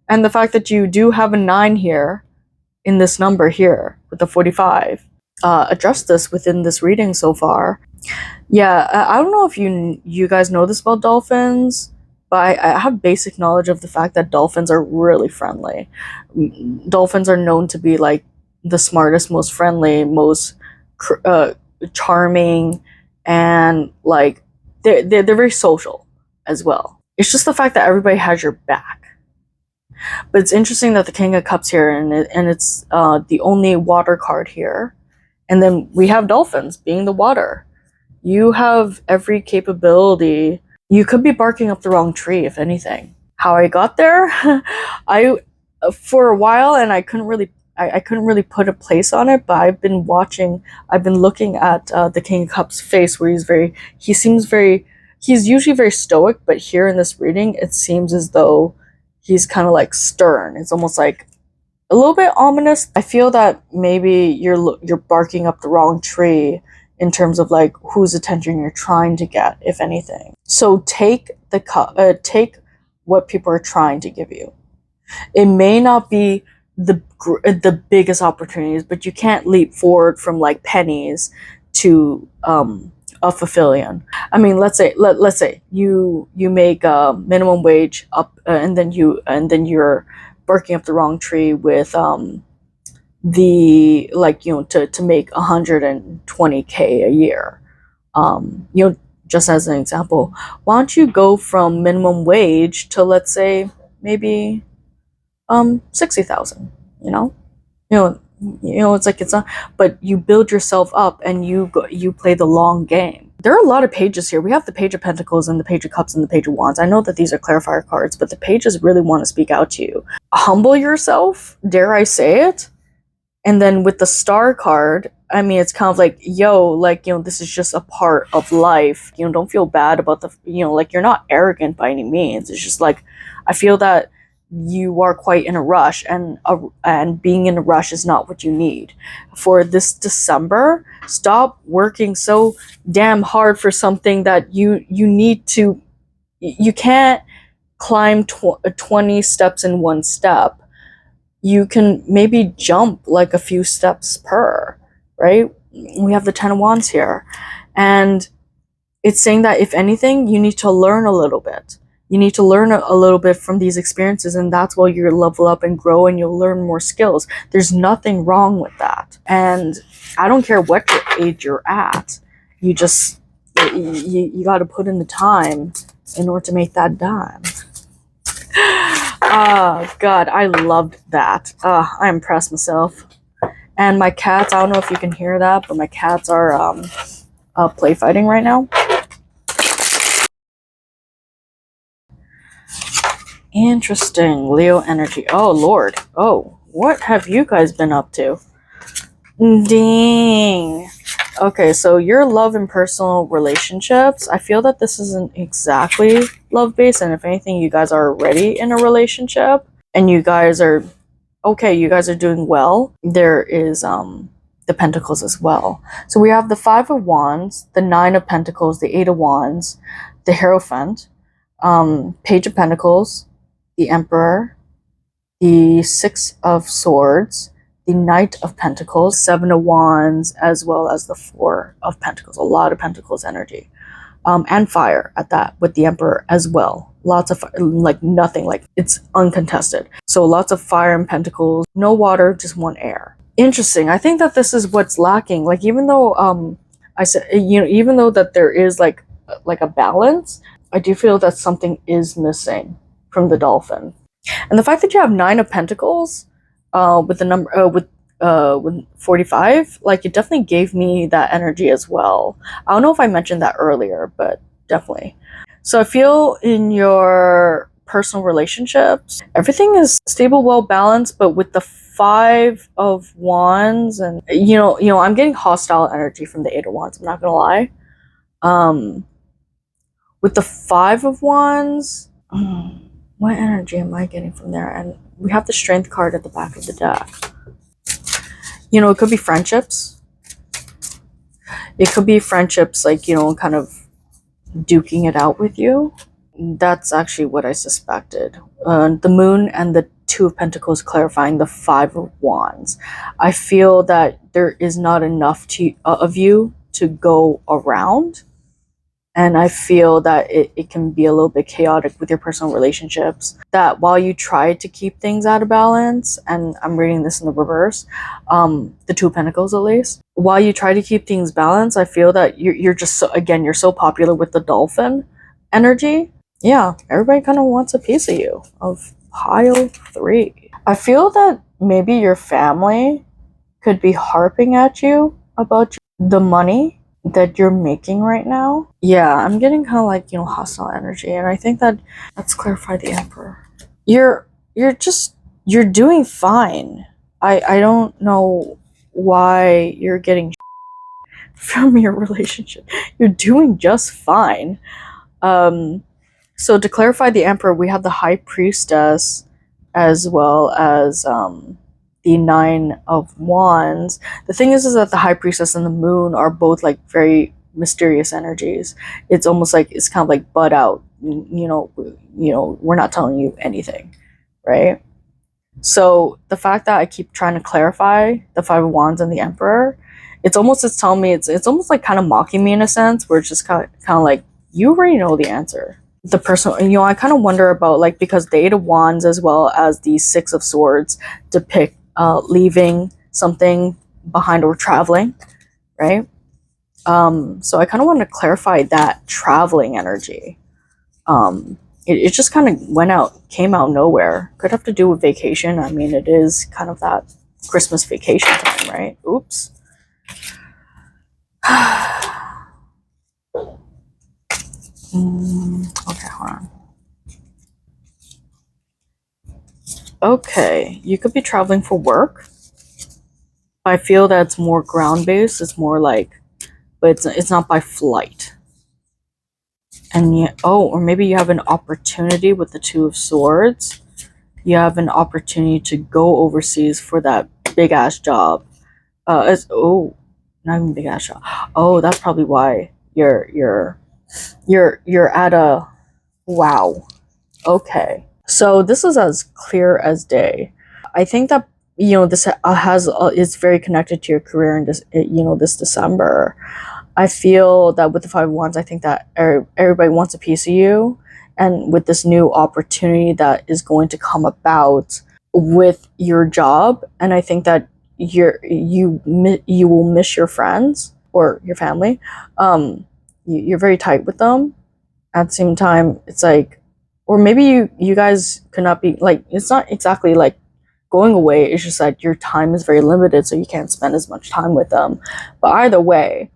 and the fact that you do have a 9 here in this number here with the 45. Address this within this reading so far. Yeah, I don't know if you guys know this about dolphins, but I have basic knowledge of the fact that dolphins are really friendly. Dolphins are known to be like the smartest, most friendly, most charming, and like they're very social as well. It's just the fact that everybody has your back. But it's interesting that the King of Cups here, and it's the only water card here, and then we have dolphins being the water. You have every capability. You could be barking up the wrong tree, if anything. How I got there, I for a while, and I couldn't really put a place on it. But I've been looking at the King of Cups' face, where he's usually very stoic, but here in this reading, it seems as though he's kind of like stern. It's almost like a little bit ominous. I feel that maybe you're barking up the wrong tree in terms of like whose attention you're trying to get, if anything. So take what people are trying to give you. It may not be the biggest opportunities, but you can't leap forward from like pennies to a fulfillion. I mean, let's say you make minimum wage up, and then you're barking up the wrong tree with the like to make 120K a year. Just as an example, why don't you go from minimum wage to, let's say, maybe 60,000? It's like it's not, but you build yourself up and you play the long game. There are a lot of pages here. We have the Page of Pentacles and the Page of Cups and the Page of Wands. I know that these are clarifier cards, but the pages really want to speak out to you. Humble yourself, dare I say it? And then with the Star card, I mean, it's kind of like, yo, like, this is just a part of life. Don't feel bad about like, you're not arrogant by any means. It's just like, I feel that you are quite in a rush, and being in a rush is not what you need. For this December, stop working so damn hard for something that you need to, you can't climb 20 steps in one step. You can maybe jump like a few steps per, right? We have the 10 of Wands here. And it's saying that if anything, you need to learn a little bit. You need to learn a little bit from these experiences, and that's why you level up and grow and you'll learn more skills. There's nothing wrong with that. And I don't care what age you're at. You just, you got to put in the time in order to make that dime. Oh, God, I loved that. I impressed myself. And my cats, I don't know if you can hear that, but my cats are play fighting right now. Interesting. Leo energy. Oh, Lord. Oh, what have you guys been up to? Dang. Okay, so your love and personal relationships, I feel that this isn't exactly love-based, and if anything, you guys are already in a relationship, and you guys are, okay, you guys are doing well. There is the Pentacles as well. So we have the 5 of Wands, the 9 of Pentacles, the 8 of Wands, the Hierophant, Page of Pentacles, the Emperor, the 6 of Swords, the Knight of Pentacles, 7 of Wands, as well as the 4 of Pentacles. A lot of Pentacles energy. And fire at that, with the Emperor as well. Lots of, like, nothing, like, it's uncontested. So lots of fire and Pentacles. No water, just one air. Interesting. I think that this is what's lacking. Like, even though, I said, even though that there is, like a balance, I do feel that something is missing from the Dolphin. And the fact that you have 9 of Pentacles, with the number with 45, like it definitely gave me that energy as well. I don't know if I mentioned that earlier, but definitely. So I feel in your personal relationships, everything is stable, well balanced, but with the 5 of Wands, and I'm getting hostile energy from the 8 of Wands, I'm not gonna lie. With the 5 of Wands, what energy am I getting from there? And we have the Strength card at the back of the deck. It could be friendships. It could be friendships, like, kind of duking it out with you. That's actually what I suspected. The Moon and the Two of Pentacles clarifying the 5 of Wands. I feel that there is not enough of you to go around. And I feel that it can be a little bit chaotic with your personal relationships. That while you try to keep things out of balance, and I'm reading this in the reverse, the Two of Pentacles at least. While you try to keep things balanced, I feel that you're just so, again, you're so popular with the Dolphin energy. Yeah, everybody kind of wants a piece of you. Of pile 3. I feel that maybe your family could be harping at you about the money that you're making right now. Yeah, I'm getting kind of like, hostile energy, and I think that let's clarify the Emperor. You're doing fine. I don't know why you're getting from your relationship. You're doing just fine. So to clarify the Emperor, we have the High Priestess as well as the 9 of Wands. The thing is that the High Priestess and the Moon are both like very mysterious energies. It's almost like it's kind of like butt out. We're not telling you anything, right? So the fact that I keep trying to clarify the 5 of Wands and the Emperor, it's telling me it's almost like kind of mocking me in a sense, where it's just kind of like, you already know the answer. The person, I kind of wonder about, like, because the 8 of Wands as well as the 6 of Swords depict leaving something behind or traveling, right? So I kind of want to clarify that traveling energy. It just kind of came out nowhere. Could have to do with vacation. I mean, it is kind of that Christmas vacation time, right? Oops. Okay, hold on. Okay, you could be traveling for work. I feel that it's more ground-based. It's more like, but it's not by flight. And yet, or maybe you have an opportunity with the 2 of Swords. You have an opportunity to go overseas for that big ass job. Not even big ass job. Oh, that's probably why you're at a wow. Okay, so this is as clear as day. I think that this is very connected to your career in this December. I feel that with the 5 of Wands, I think that everybody wants a piece of you, and with this new opportunity that is going to come about with your job, and I think that you will miss your friends or your family. You're very tight with them. At the same time, it's like, or maybe you guys could not be like, it's not exactly like going away. It's just that your time is very limited, so you can't spend as much time with them. But either way,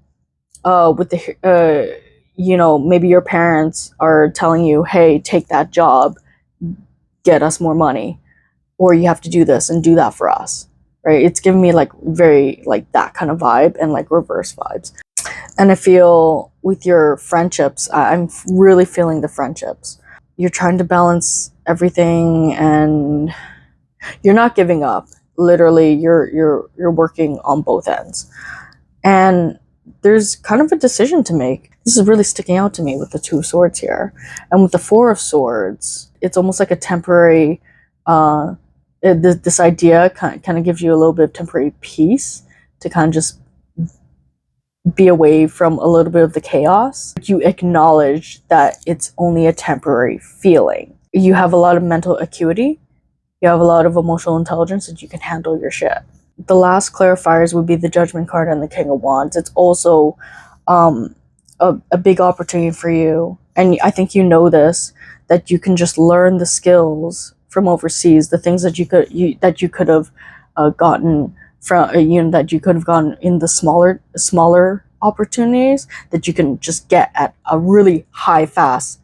with the maybe your parents are telling you, hey, take that job, get us more money, or you have to do this and do that for us, right? It's giving me like very like that kind of vibe, and like reverse vibes. And I feel with your friendships, I'm really feeling the friendships. You're trying to balance everything, and you're not giving up. Literally, you're working on both ends. And there's kind of a decision to make. This is really sticking out to me with the 2 of Swords here. And with the 4 of Swords, it's almost like a temporary, this idea kind of gives you a little bit of temporary peace to kind of just be away from a little bit of the chaos. You acknowledge that it's only a temporary feeling. You have a lot of mental acuity. You have a lot of emotional intelligence, that you can handle your shit. The last clarifiers would be the Judgment card and the King of Wands. It's also a big opportunity for you, and I think you know this, that you can just learn the skills from overseas, the things that you could have gotten from that you could have gotten in the smaller opportunities, that you can just get at a really high fast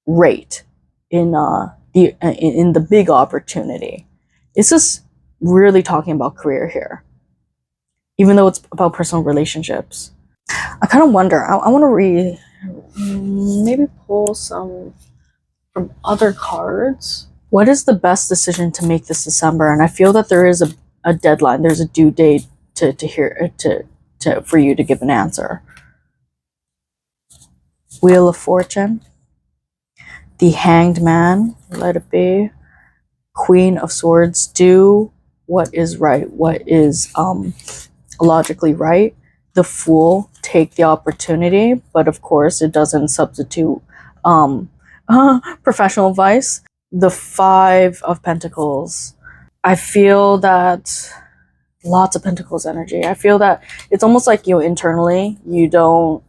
rate in the big opportunity. It's just really talking about career here, even though it's about personal relationships. I kind of wonder, I want to maybe pull some from other cards. What is the best decision to make this December? And I feel that there is a deadline, there's a due date for you to give an answer. Wheel of Fortune, the Hanged Man, let it be. Queen of Swords, do what is right, what is logically right. The Fool, take the opportunity, but of course it doesn't substitute professional advice. The Five of Pentacles, I feel that lots of Pentacles energy. I feel that it's almost like you internally, you don't,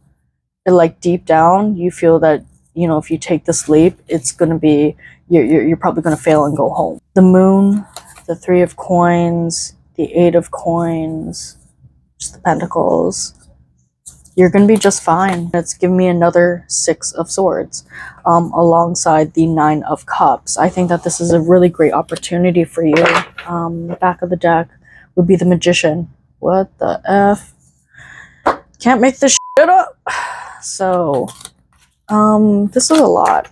like deep down, you feel that, you know, if you take this leap, it's going to be, you're probably going to fail and go home. The Moon, the Three of Coins, the Eight of Coins, just the Pentacles. You're going to be just fine. It's giving me another Six of Swords alongside the Nine of Cups. I think that this is a really great opportunity for you. The back of the deck would be the Magician. What the F? Can't make this shit up. So, this is a lot.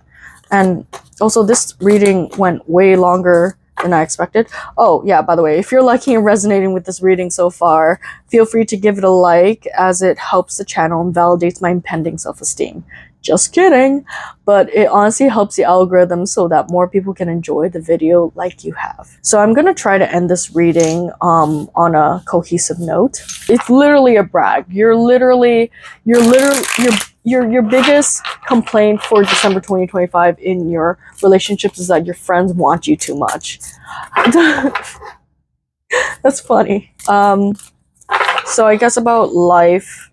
And also this reading went way longer than I expected. Oh yeah, by the way, if you're liking and resonating with this reading so far, feel free to give it a like, as it helps the channel and validates my impending self-esteem. Just kidding, but it honestly helps the algorithm so that more people can enjoy the video like you have. So I'm gonna try to end this reading on a cohesive note. It's literally a brag. Your biggest complaint for December 2025 in your relationships is that your friends want you too much. That's funny. So I guess about life.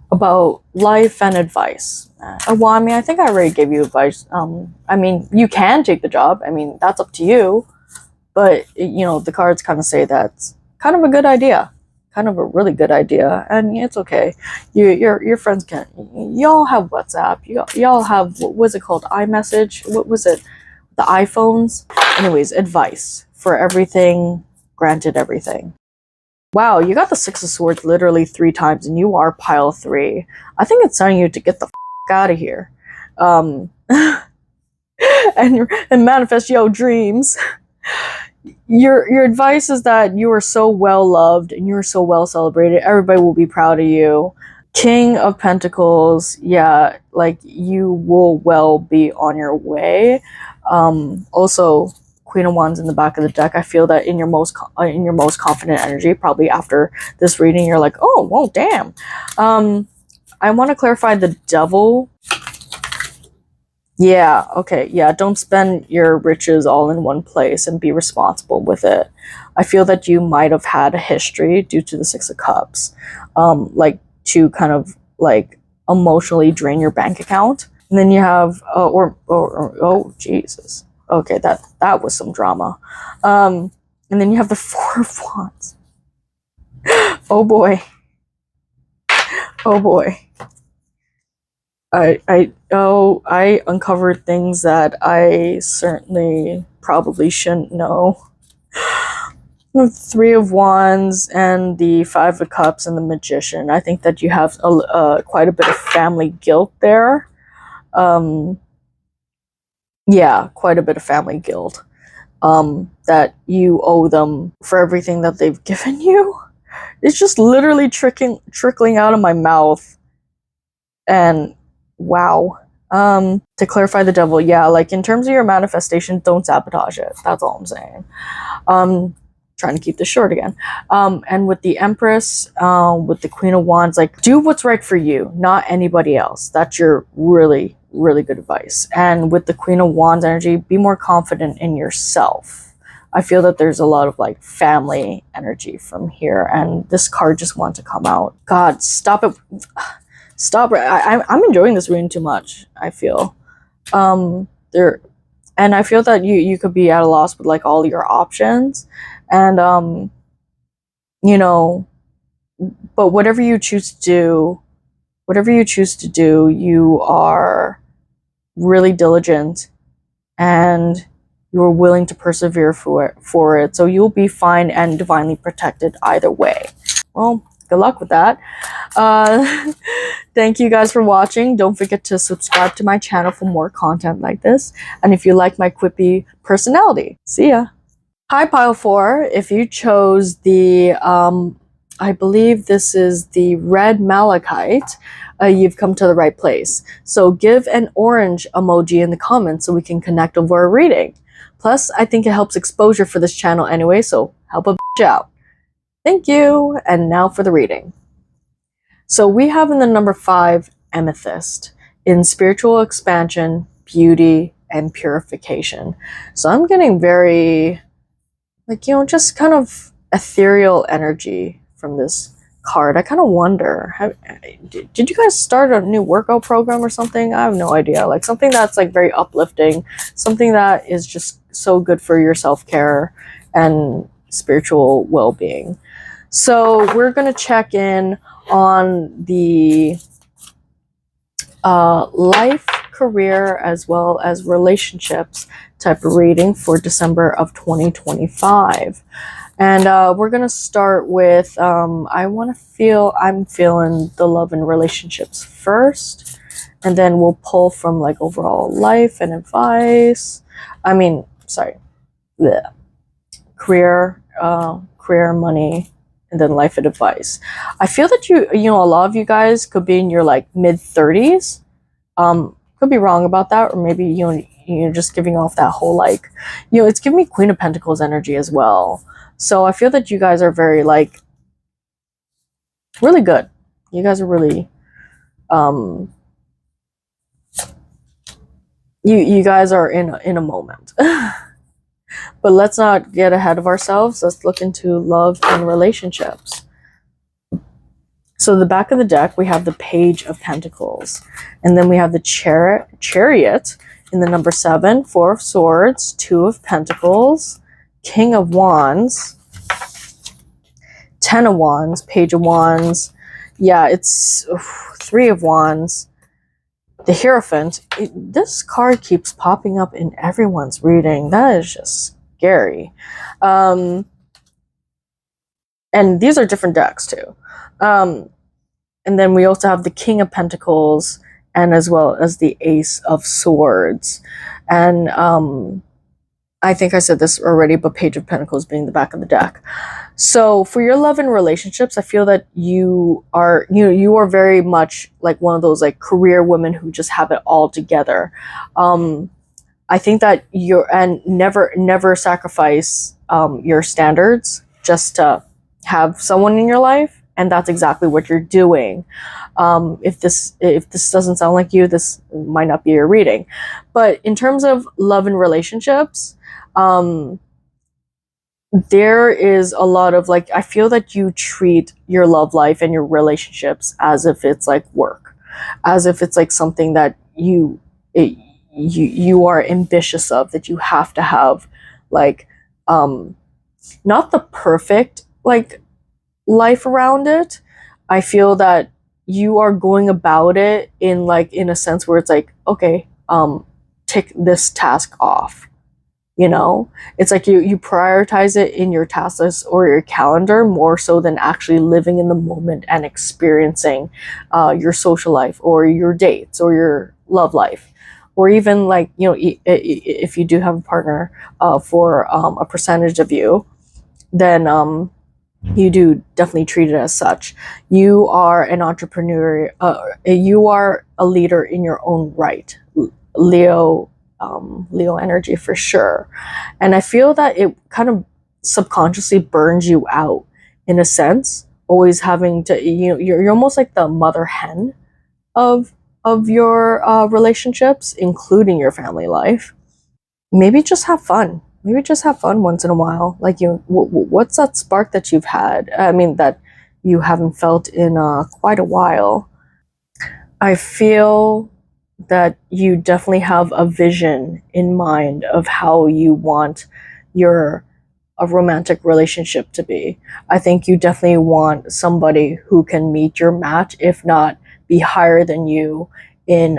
About life and advice. Well, I mean, I think I already gave you advice. I mean, you can take the job. I mean, that's up to you. But, you know, the cards kind of say that's kind of a good idea. Kind of a really good idea. And it's okay. Your friends can... Y'all have WhatsApp. Y'all have... What was it called? iMessage? What was it? The iPhones? Anyways, advice. For everything, granted everything. Wow, you got the Six of Swords literally 3 times, and you are pile 3. I think it's telling you to get the f out of here. And manifest your dreams. Your advice is that you are so well loved and you're so well celebrated. Everybody will be proud of you. King of Pentacles, yeah, like you will well be on your way. Also, Queen of Wands in the back of the deck. I feel that in your most confident energy, probably after this reading, you're like, oh, well, damn. I want to clarify the Devil. Yeah, okay, yeah, don't spend your riches all in one place and be responsible with it. I feel that you might have had a history due to the Six of Cups, like to kind of like emotionally drain your bank account. And then you have, oh, Jesus. Okay, that was some drama. And then you have the Four of Wands. Oh boy. Oh boy. I uncovered things that I certainly probably shouldn't know. The Three of Wands and the Five of Cups and the Magician. I think that you have quite a bit of family guilt there. Yeah, quite a bit of family guilt. That you owe them for everything that they've given you. It's just literally trickling out of my mouth. And wow. To clarify the Devil, yeah, like in terms of your manifestation, don't sabotage it. That's all I'm saying. Trying to keep this short again. And with the Empress, with the Queen of Wands, like do what's right for you, not anybody else. That's your really, really good advice. And with the Queen of Wands energy, be more confident in yourself. I feel that there's a lot of like family energy from here, and this card just wants to come out. God, stop it. Stop it. I'm enjoying this reading too much, I feel. There, and I feel that you could be at a loss with like all your options, and you know, but whatever you choose to do, you are really diligent, and you're willing to persevere for it. So you'll be fine and divinely protected either way. Well, good luck with that. Thank you guys for watching. Don't forget to subscribe to my channel for more content like this. And if you like my quippy personality, see ya. Hi, Pile 4. If you chose the, I believe this is the red malachite, you've come to the right place. So give an orange emoji in the comments so we can connect over a reading. Plus, I think it helps exposure for this channel anyway, so help a bitch out. Thank you. And now for the reading. So we have in the number 5, amethyst, in spiritual expansion, beauty, and purification. So I'm getting very, like, just kind of ethereal energy from this card. I kind of wonder, did you guys start a new workout program or something? I have no idea. Like something that's like very uplifting, something that is just so good for your self-care and spiritual well-being. So we're going to check in on the life, career, as well as relationships type of reading for December of 2025. And we're going to start with, I'm feeling the love and relationships first. And then we'll pull from like overall life and advice. Career, money, and then life and advice. I feel that a lot of you guys could be in your like mid-30s. Could be wrong about that, or maybe you're just giving off that whole like, it's giving me Queen of Pentacles energy as well. So I feel that you guys are very like really good. You guys are really you guys are in a moment. But let's not get ahead of ourselves. Let's look into love and relationships. So the back of the deck, we have the Page of Pentacles. And then we have the Chariot in the number 7, 4 of Swords, 2 of Pentacles, King of Wands, 10 of Wands, Page of Wands. Yeah, it's 3 of Wands. The Hierophant. This card keeps popping up in everyone's reading. That is just scary. And these are different decks too. And then we also have the King of Pentacles, and as well as the Ace of Swords. And I think I said this already, but Page of Pentacles being the back of the deck. So for your love and relationships, I feel that you are very much like one of those like career women who just have it all together. I think that never sacrifice your standards just to have someone in your life, and that's exactly what you're doing. If this doesn't sound like you, this might not be your reading. But in terms of love and relationships, there is a lot of like, I feel that you treat your love life and your relationships as if it's like work, as if it's like something that you are ambitious of, that you have to have like not the perfect like life around it. I feel that you are going about it in a sense where it's like, okay, tick this task off. It's like you prioritize it in your task list or your calendar more so than actually living in the moment and experiencing your social life or your dates or your love life, or even like, if you do have a partner for a percentage of you, then you do definitely treat it as such. You are an entrepreneur. You are a leader in your own right. Leo energy for sure. And I feel that it kind of subconsciously burns you out in a sense, always having to, you're almost like the mother hen of your relationships, including your family life. Maybe just have fun. maybe just have fun once in a while. Like, what's that spark that you've had? I mean, that you haven't felt in quite a while. I feel that you definitely have a vision in mind of how you want your a romantic relationship to be. I think you definitely want somebody who can meet your match, if not be higher than you in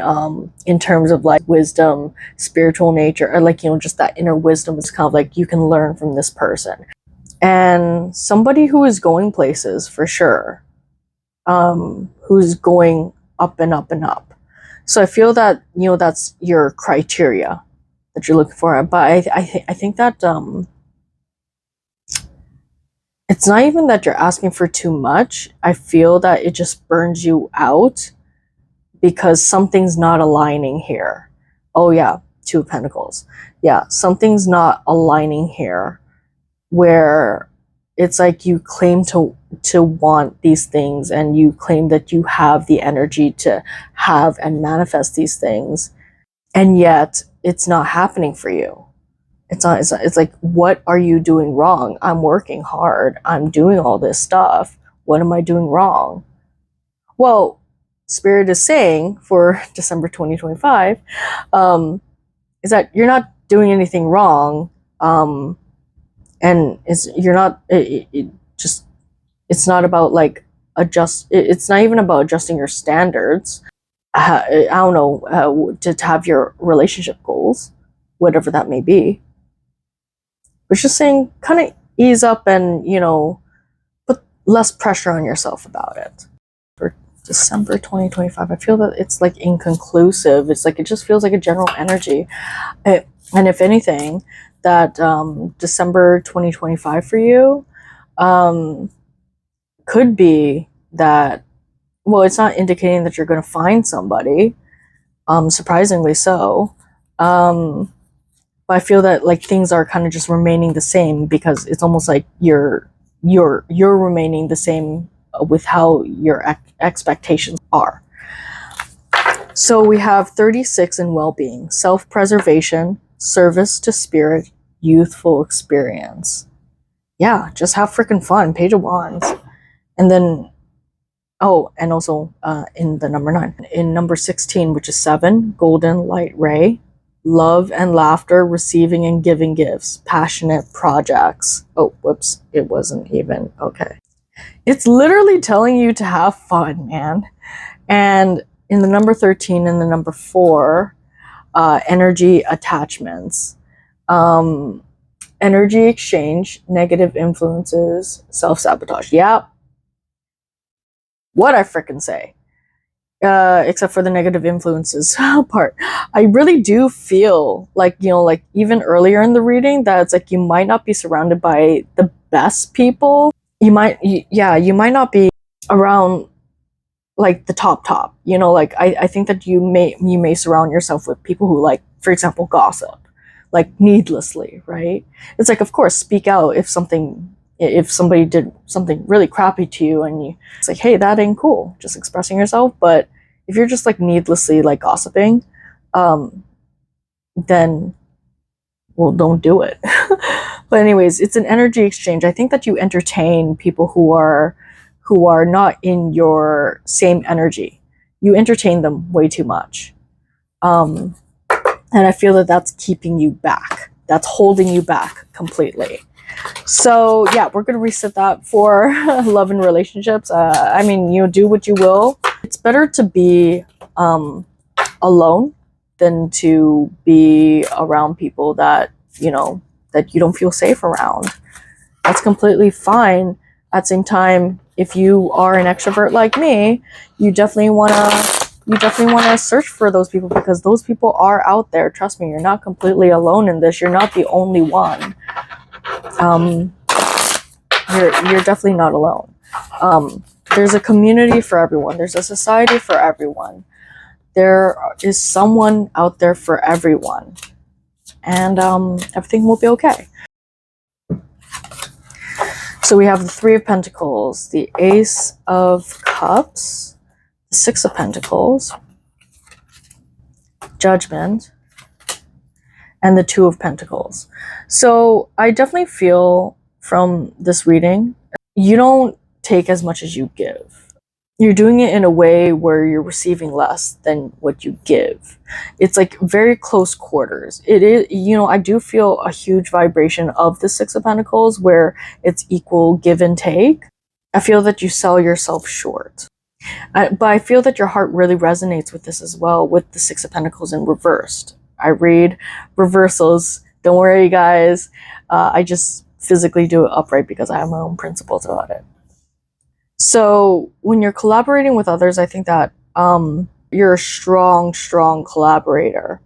terms of like wisdom, spiritual nature, or like, just that inner wisdom is kind of like you can learn from this person. And somebody who is going places for sure. Who's going up and up and up. So I feel that, that's your criteria that you're looking for. But I think that it's not even that you're asking for too much. I feel that it just burns you out because something's not aligning here. Oh yeah, Two of Pentacles. Yeah, something's not aligning here where it's like you claim to want these things and you claim that you have the energy to have and manifest these things, and yet it's not happening for you. It's like, what are you doing wrong? I'm working hard, I'm doing all this stuff, what am I doing wrong? Well, Spirit is saying for December 2025 is that you're not doing anything wrong, and you're not, it's not about like it's not even about adjusting your standards. I don't know, to have your relationship goals, whatever that may be. It's just saying kind of ease up and, put less pressure on yourself about it. For December 2025, I feel that it's like inconclusive. It's like, it just feels like a general energy. And if anything, that December 2025 for you could be that, well, it's not indicating that you're going to find somebody, surprisingly so. But I feel that like things are kind of just remaining the same because it's almost like you're remaining the same with how your expectations are. So we have 36 in well-being, self-preservation, service to spirit, youthful experience. Yeah, just have freaking fun. Page of Wands. And then, oh, and also in the number 9, in number 16, which is 7, golden light ray, love and laughter, receiving and giving gifts, passionate projects. Oh, whoops, it wasn't even, okay. It's literally telling you to have fun, man. And in the number 13 and the number 4, energy attachments, energy exchange, negative influences, self-sabotage. Yeah. What I frickin' say. Except for the negative influences part. I really do feel like, like even earlier in the reading, that it's like you might not be surrounded by the best people. You might not be around like the top, like I think that you may surround yourself with people who, like, for example, gossip, like needlessly, right? It's like, of course, speak out if somebody did something really crappy to you and it's like, hey, that ain't cool, just expressing yourself. But if you're just like needlessly like gossiping, then, well, don't do it. But anyways, it's an energy exchange. I think that you entertain people who are not in your same energy. You entertain them way too much. And I feel that that's keeping you back. That's holding you back completely. So yeah, we're gonna reset that for love and relationships. I mean, do what you will. It's better to be alone than to be around people that that you don't feel safe around. That's completely fine. At the same time, if you are an extrovert like me, you definitely wanna search for those people, because those people are out there. Trust me, you're not completely alone in this. You're not the only one. You're definitely not alone. There's a community for everyone. There's a society for everyone. There is someone out there for everyone, and everything will be okay. So we have the 3 of Pentacles, the Ace of Cups, the 6 of Pentacles, Judgment, and the Two of Pentacles. So I definitely feel from this reading, you don't take as much as you give. You're doing it in a way where you're receiving less than what you give. It's like very close quarters. It is, you know, I do feel a huge vibration of the Six of Pentacles where it's equal give and take. I feel that you sell yourself short. But I feel that your heart really resonates with this as well, with the Six of Pentacles in reversed. I read reversals. Don't worry, guys. I just physically do it upright because I have my own principles about it. So when you're collaborating with others, I think that you're a strong collaborator.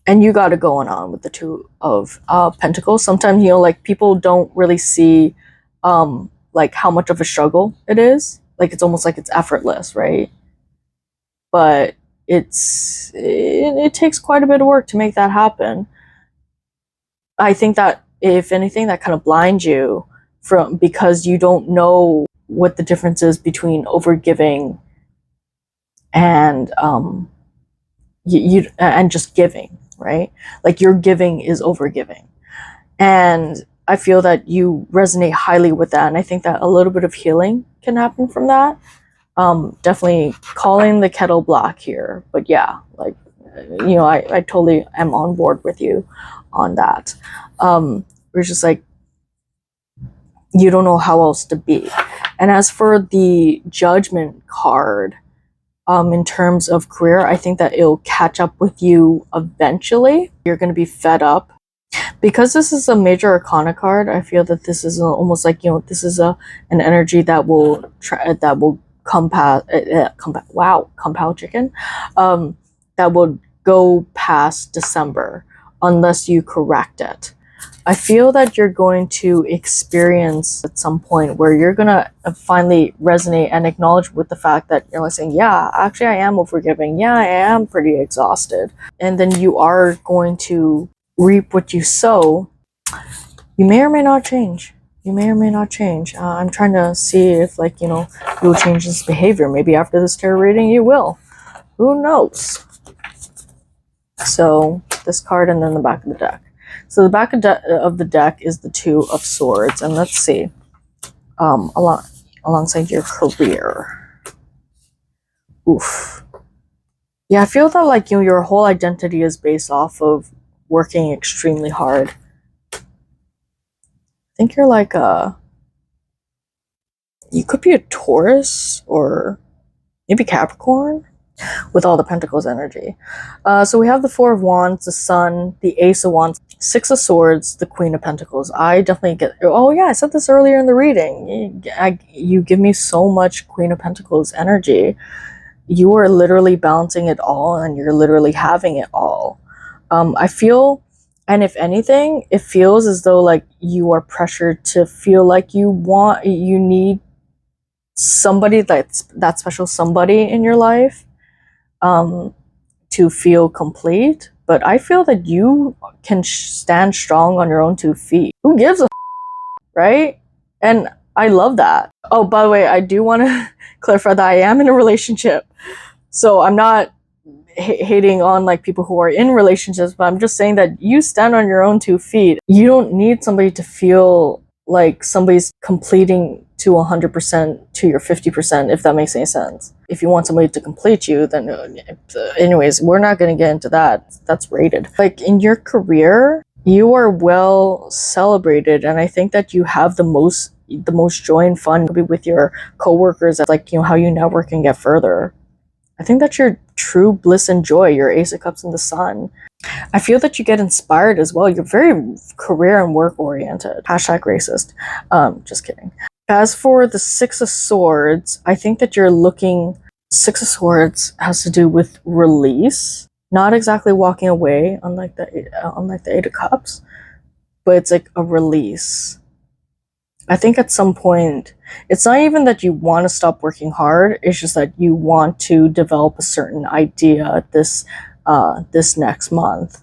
And you got it going on with the Two of Pentacles. Sometimes, you know, like people don't really see like how much of a struggle it is. Like it's almost like it's effortless, right? But it takes quite a bit of work to make that happen. I think that if anything, that kind of blinds you from, because you don't know what the difference is between overgiving and and just giving, right? Like your giving is overgiving. And I feel that you resonate highly with that. And I think that a little bit of healing can happen from that. Definitely calling the kettle black here. But yeah, like, you know, I totally am on board with you on that. We're just like, you don't know how else to be. And as for the Judgment card, in terms of career, I think that it'll catch up with you eventually. You're going to be fed up. Because this is a major arcana card, I feel that this is almost like, you know, this is an energy that will compound chicken, that will go past December unless you correct it. I feel that you're going to experience at some point where you're going to finally resonate and acknowledge with the fact that you're like saying, yeah, actually I am overgiving. Yeah, I am pretty exhausted. And then you are going to reap what you sow. You may or may not change. You may or may not change. I'm trying to see if, like, you know, you'll change this behavior. Maybe after this tarot reading you will. Who knows? So this card and then the back of the deck. So the back of the deck is the Two of Swords, and let's see, alongside your career. Oof. Yeah, I feel that, like, you know, your whole identity is based off of working extremely hard. I think you're like you could be a Taurus or maybe Capricorn with all the Pentacles energy. So we have the Four of Wands, the Sun, the Ace of Wands, Six of Swords, the Queen of Pentacles. I definitely get, oh yeah, I said this earlier in the reading. You give me so much Queen of Pentacles energy. You are literally balancing it all and you're literally having it all. I feel, and if anything, it feels as though like you are pressured to feel like you need somebody, that special somebody in your life, to feel complete. But I feel that you can stand strong on your own 2 feet. Who gives a right? And I love that. Oh, by the way, I do want to clarify that I am in a relationship. So I'm not hating on like people who are in relationships, but I'm just saying that you stand on your own 2 feet. You don't need somebody to feel like somebody's completing to 100% to your 50%, if that makes any sense. If you want somebody to complete you, then anyways, we're not going to get into that. That's rated. Like in your career, you are well celebrated, and I think that you have the most joy and fun with your coworkers, like, you know, how you network and get further. I think that's your true bliss and joy, your Ace of Cups and the Sun. I feel that you get inspired as well. You're very career and work oriented. Hashtag racist. Just kidding. As for the Six of Swords, I think that you're looking, Six of Swords has to do with release. Not exactly walking away, unlike the Eight of Cups, but it's like a release. I think at some point, it's not even that you want to stop working hard, it's just that you want to develop a certain idea this next month.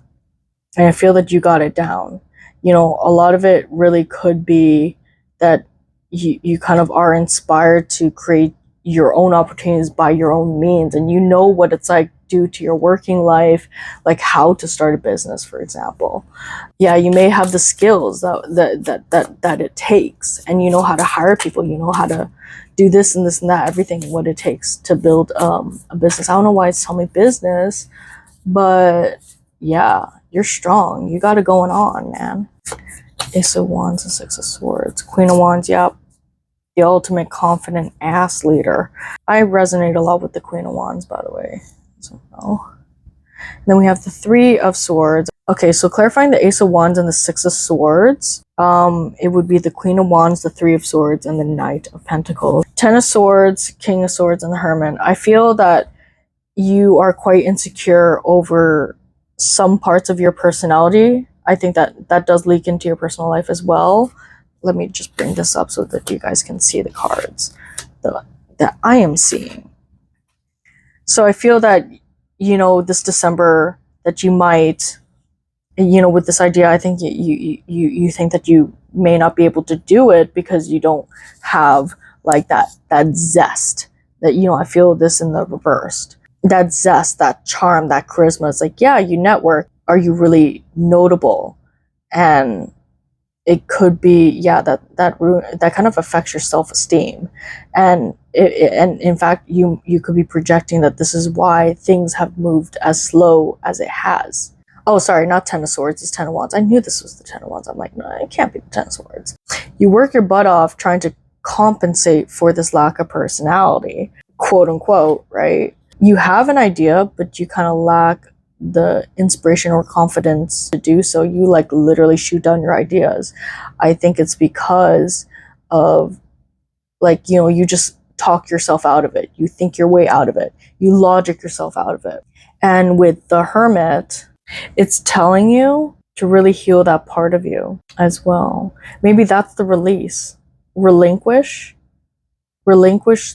And I feel that you got it down. You know, a lot of it really could be that you kind of are inspired to create your own opportunities by your own means, and you know what it's like do to your working life, like how to start a business, for example. Yeah, you may have the skills that it takes, and you know how to hire people, you know how to do this and this and that, everything what it takes to build a business. I don't know why it's telling me business, but yeah, you're strong. You got it going on, man. Ace of Wands and Six of Swords. Queen of Wands, yep. The ultimate confident ass leader. I resonate a lot with the Queen of Wands, by the way. So, no. Then we have the Three of Swords. Okay, so clarifying the Ace of Wands and the Six of Swords, it would be the Queen of Wands, the Three of Swords, and the Knight of Pentacles. Ten of Swords, King of Swords, and the Hermit. I feel that you are quite insecure over some parts of your personality. I think that does leak into your personal life as well. Let me just bring this up so that you guys can see the cards that I am seeing. So I feel that, you know, this December that you might, you know, with this idea, I think you think that you may not be able to do it because you don't have like that zest that, you know, I feel this in the reversed. That zest, that charm, that charisma. It's like, yeah, you network. Are you really notable? And it could be, yeah, that kind of affects your self-esteem, and and in fact, you could be projecting that this is why things have moved as slow as it has. Oh, sorry, not Ten of Swords, it's Ten of Wands. I knew this was the Ten of Wands. I'm like, no, it can't be the Ten of Swords. You work your butt off trying to compensate for this lack of personality, quote unquote, right? You have an idea, but you kind of lack the inspiration or confidence to do so. You like literally shoot down your ideas. I think it's because of, like, you know, you just talk yourself out of it. You think your way out of it. You logic yourself out of it. And with the Hermit, it's telling you to really heal that part of you as well. Maybe that's the release. Relinquish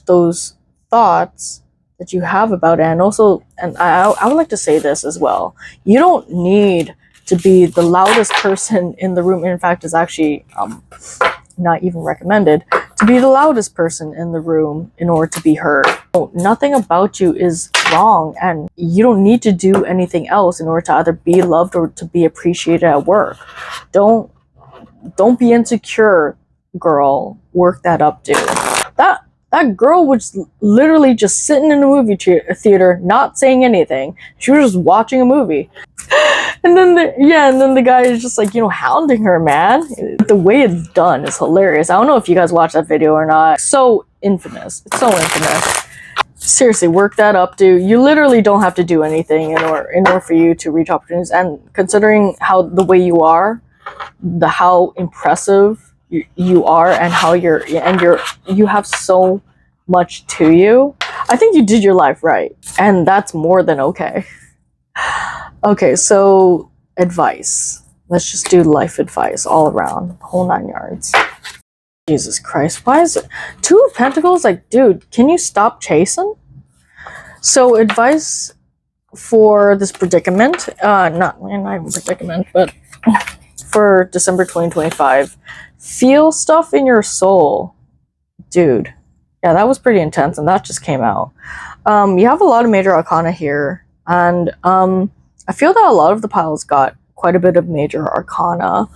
those thoughts that you have about it. And also, and I would like to say this as well, you don't need to be the loudest person in the room. In fact, it's actually not even recommended to be the loudest person in the room in order to be heard. Nothing about you is wrong, and you don't need to do anything else in order to either be loved or to be appreciated at work. Don't be insecure, girl. Work that up, dude. That girl was literally just sitting in a movie theater, not saying anything. She was just watching a movie. And then the guy is just like, you know, hounding her, man. The way it's done is hilarious. I don't know if you guys watched that video or not. So infamous. It's so infamous. Seriously, work that up, dude. You literally don't have to do anything in order for you to reach opportunities. And considering how the way you are, how impressive you are, and how you have so much to you, I think you did your life right, and that's more than okay. Okay, so advice. Let's just do life advice all around, whole 9 yards. Jesus Christ, why is it Two of Pentacles? Like, dude, can you stop chasing? So advice for this predicament, not even predicament, but for December 2025, feel stuff in your soul, dude. Yeah, that was pretty intense, and that just came out. You have a lot of major arcana here, and I feel that a lot of the piles got quite a bit of major arcana.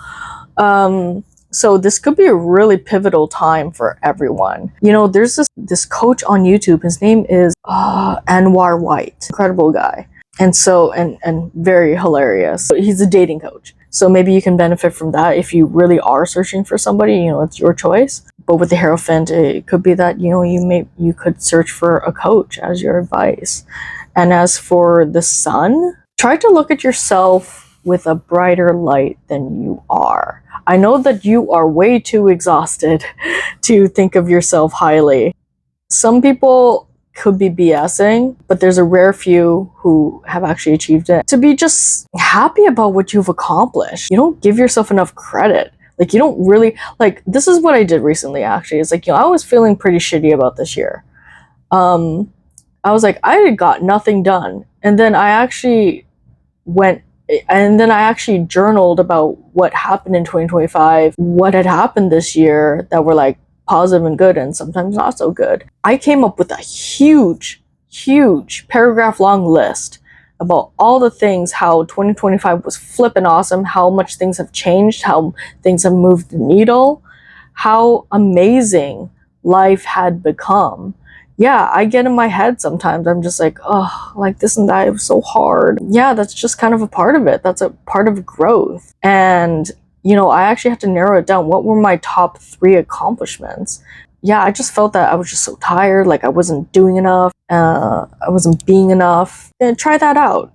So this could be a really pivotal time for everyone. You know, there's this coach on YouTube. His name is Anwar White. Incredible guy. And so, and very hilarious. He's a dating coach. So maybe you can benefit from that if you really are searching for somebody, you know, it's your choice. But with the Hierophant, it could be that, you know, you could search for a coach as your advice. And as for the Sun, try to look at yourself with a brighter light than you are. I know that you are way too exhausted to think of yourself highly. Some people could be BSing, but there's a rare few who have actually achieved it. To be just happy about what you've accomplished. You don't give yourself enough credit. Like, you don't really, like, this is what I did recently, actually. It's like, you know, I was feeling pretty shitty about this year. I was like, I got nothing done. And then I actually journaled about what happened in 2025, what had happened this year that were like positive and good, and sometimes not so good. I came up with a huge huge paragraph long list about all the things, how 2025 was flippin' awesome, how much things have changed, how things have moved the needle, how amazing life had become. Yeah, I get in my head sometimes. I'm just like, oh, like this and that, it was so hard. Yeah, that's just kind of a part of it. That's a part of growth. And, you know, I actually have to narrow it down. What were my top 3 accomplishments? Yeah, I just felt that I was just so tired, like I wasn't doing enough, I wasn't being enough. And try that out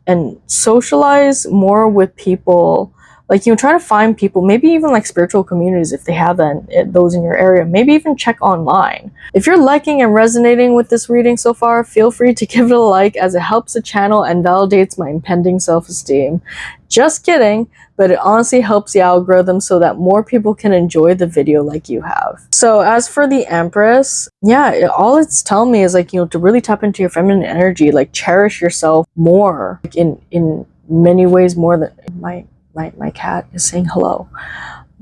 and socialize more with people. Like, you know, try to find people, maybe even like spiritual communities if they have those in your area. Maybe even check online. If you're liking and resonating with this reading so far, feel free to give it a like, as it helps the channel and validates my impending self-esteem. Just kidding, but it honestly helps the algorithm so that more people can enjoy the video like you have. So as for the Empress, yeah, all it's telling me is like, you know, to really tap into your feminine energy, like cherish yourself more, like in many ways more than my cat is saying hello.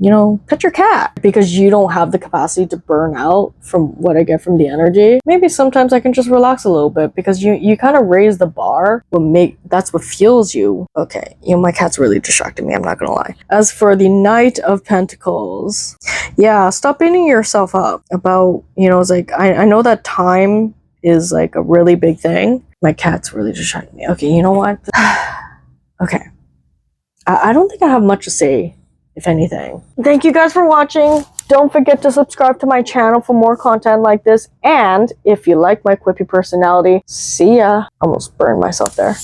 You know, pet your cat, because you don't have the capacity to burn out from what I get from the energy. Maybe sometimes I can just relax a little bit, because you kind of raise the bar. That's what fuels you. Okay, you know, my cat's really distracting me, I'm not gonna lie. As for the Knight of Pentacles, yeah, stop beating yourself up about, you know, it's like, I know that time is like a really big thing. My cat's really distracting me. Okay, you know what? Okay. I don't think I have much to say, if anything. Thank you guys for watching. Don't forget to subscribe to my channel for more content like this. And if you like my quippy personality, see ya. Almost burned myself there.